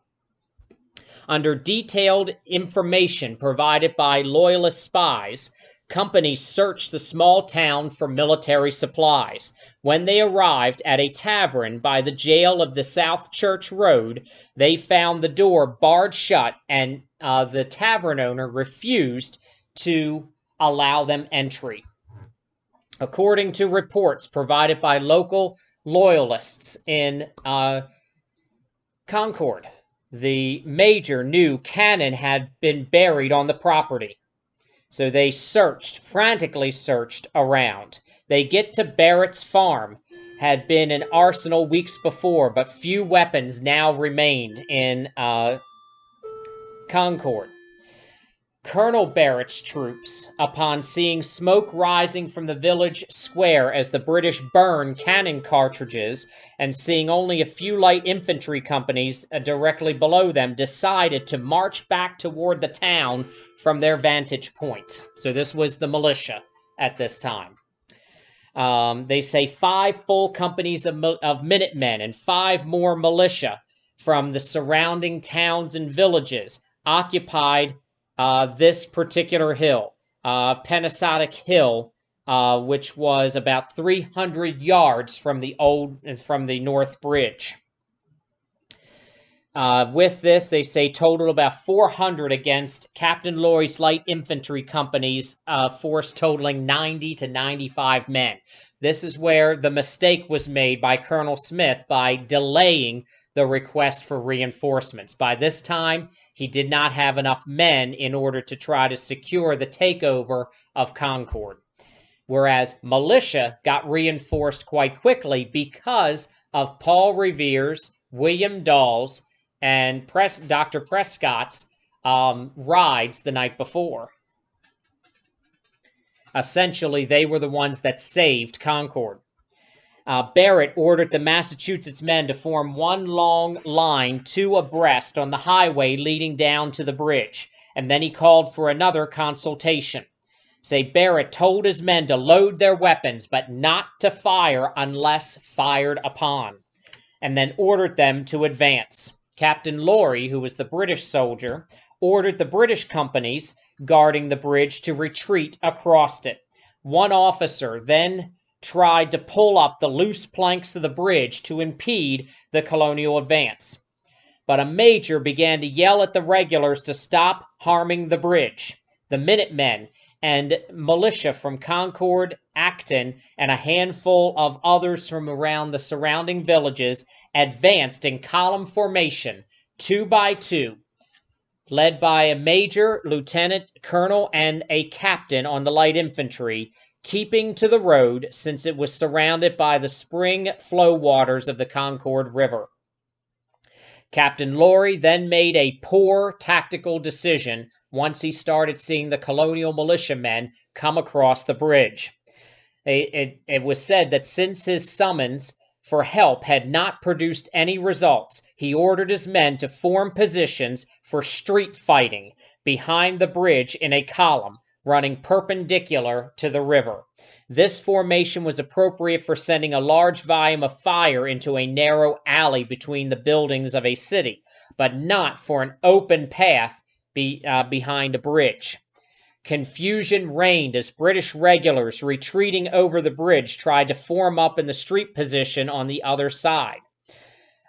Under detailed information provided by Loyalist spies, companies searched the small town for military supplies. When they arrived at a tavern by the jail of the South Church Road, they found the door barred shut, and the tavern owner refused to allow them entry. According to reports provided by local loyalists in Concord, the major knew cannon had been buried on the property. So they frantically searched around. They get to Barrett's farm. Had been an arsenal weeks before, but few weapons now remained in Concord. Colonel Barrett's troops, upon seeing smoke rising from the village square as the British burned cannon cartridges, and seeing only a few light infantry companies directly below them, decided to march back toward the town from their vantage point. So this was the militia at this time. They say 5 full companies of Minutemen and 5 more militia from the surrounding towns and villages occupied this particular hill, Pennsauken Hill, which was about 300 yards from the North Bridge. With this, they say total about 400 against Captain Lloyd's light infantry company's force totaling 90 to 95 men. This is where the mistake was made by Colonel Smith by delaying the request for reinforcements. By this time, he did not have enough men in order to try to secure the takeover of Concord. Whereas militia got reinforced quite quickly because of Paul Revere's, William Dahl's, and Dr. Prescott's rides the night before. Essentially, they were the ones that saved Concord. Barrett ordered the Massachusetts men to form one long line, two abreast, on the highway leading down to the bridge, and then he called for another consultation. Barrett told his men to load their weapons, but not to fire unless fired upon, and then ordered them to advance. Captain Laurie, who was the British soldier, ordered the British companies guarding the bridge to retreat across it. One officer then tried to pull up the loose planks of the bridge to impede the colonial advance. But a major began to yell at the regulars to stop harming the bridge. The Minutemen and militia from Concord, Acton, and a handful of others from around the surrounding villages advanced in column formation, 2 by 2, led by a major, lieutenant, colonel, and a captain on the light infantry, keeping to the road since it was surrounded by the spring flow waters of the Concord River. Captain Laurie then made a poor tactical decision once he started seeing the colonial militiamen come across the bridge. It was said that since his summons for help had not produced any results, he ordered his men to form positions for street fighting behind the bridge in a column running perpendicular to the river. This formation was appropriate for sending a large volume of fire into a narrow alley between the buildings of a city, but not for an open path behind a bridge. Confusion reigned as British regulars retreating over the bridge tried to form up in the street position on the other side.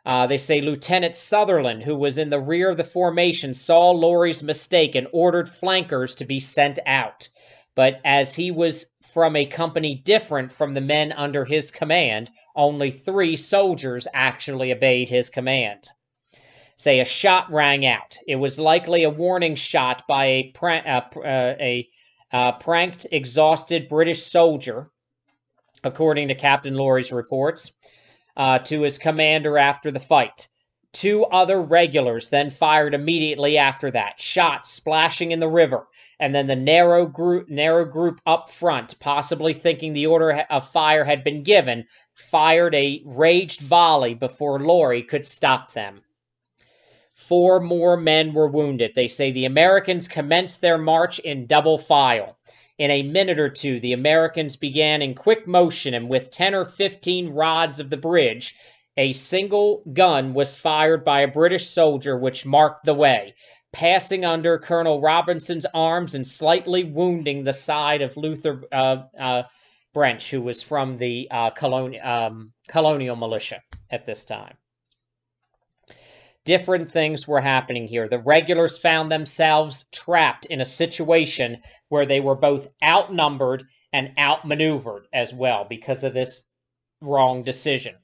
They say Lieutenant Sutherland, who was in the rear of the formation, saw Laurie's mistake and ordered flankers to be sent out. But as he was from a company different from the men under his command, only 3 soldiers actually obeyed his command. A shot rang out. It was likely a warning shot by a pranked, exhausted British soldier, according to Captain Laurie's reports, to his commander after the fight. 2 other regulars then fired immediately after that, shots splashing in the river, and then the narrow group up front, possibly thinking the order of fire had been given, fired a raged volley before Laurie could stop them. 4 more men were wounded. They say the Americans commenced their march in double file. In a minute or two, the Americans began in quick motion, and with 10 or 15 rods of the bridge, a single gun was fired by a British soldier, which marked the way, passing under Colonel Robinson's arms and slightly wounding the side of Luther Brench, who was from the colonial militia at this time. Different things were happening here. The regulars found themselves trapped in a situation where they were both outnumbered and outmaneuvered as well because of this wrong decision,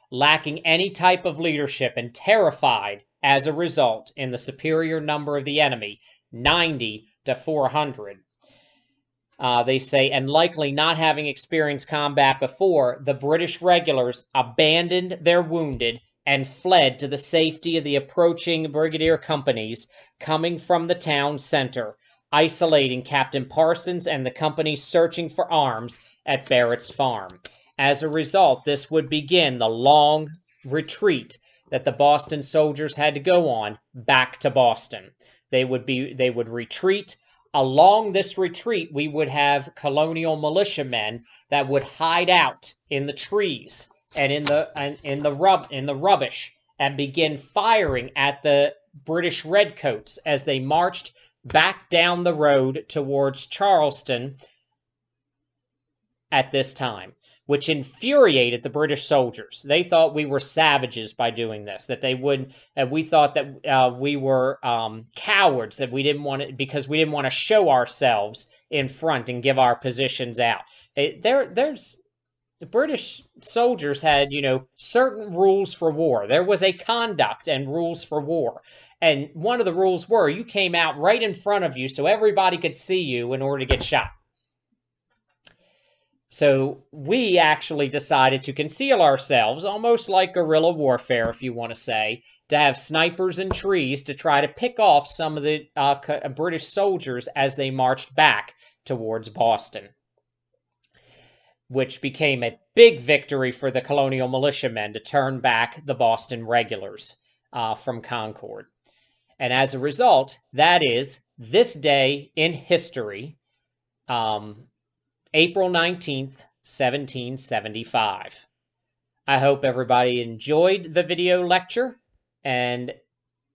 lacking any type of leadership and terrified as a result in the superior number of the enemy, 90 to 400. They say, and likely not having experienced combat before, the British regulars abandoned their wounded and fled to the safety of the approaching brigadier companies coming from the town center, isolating Captain Parsons and the companies searching for arms at Barrett's farm. As a result, this would begin the long retreat that the Boston soldiers had to go on back to Boston. They would retreat. Along this retreat, we would have colonial militiamen that would hide out in the trees and in the rubbish and begin firing at the British redcoats as they marched back down the road towards Charleston at this time, which infuriated the British soldiers. They thought we were savages by doing this, we thought that we were cowards, that we didn't want it because we didn't want to show ourselves in front and give our positions out. There's the British soldiers had, certain rules for war. There was a conduct and rules for war. And one of the rules were you came out right in front of you so everybody could see you in order to get shot. So we actually decided to conceal ourselves, almost like guerrilla warfare, if you want to say, to have snipers in trees to try to pick off some of the British soldiers as they marched back towards Boston, which became a big victory for the colonial militiamen to turn back the Boston regulars from Concord. And as a result, that is this day in history, April 19th, 1775. I hope everybody enjoyed the video lecture, and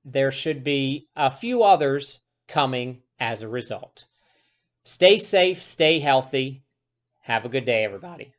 there should be a few others coming as a result. Stay safe, stay healthy. Have a good day, everybody.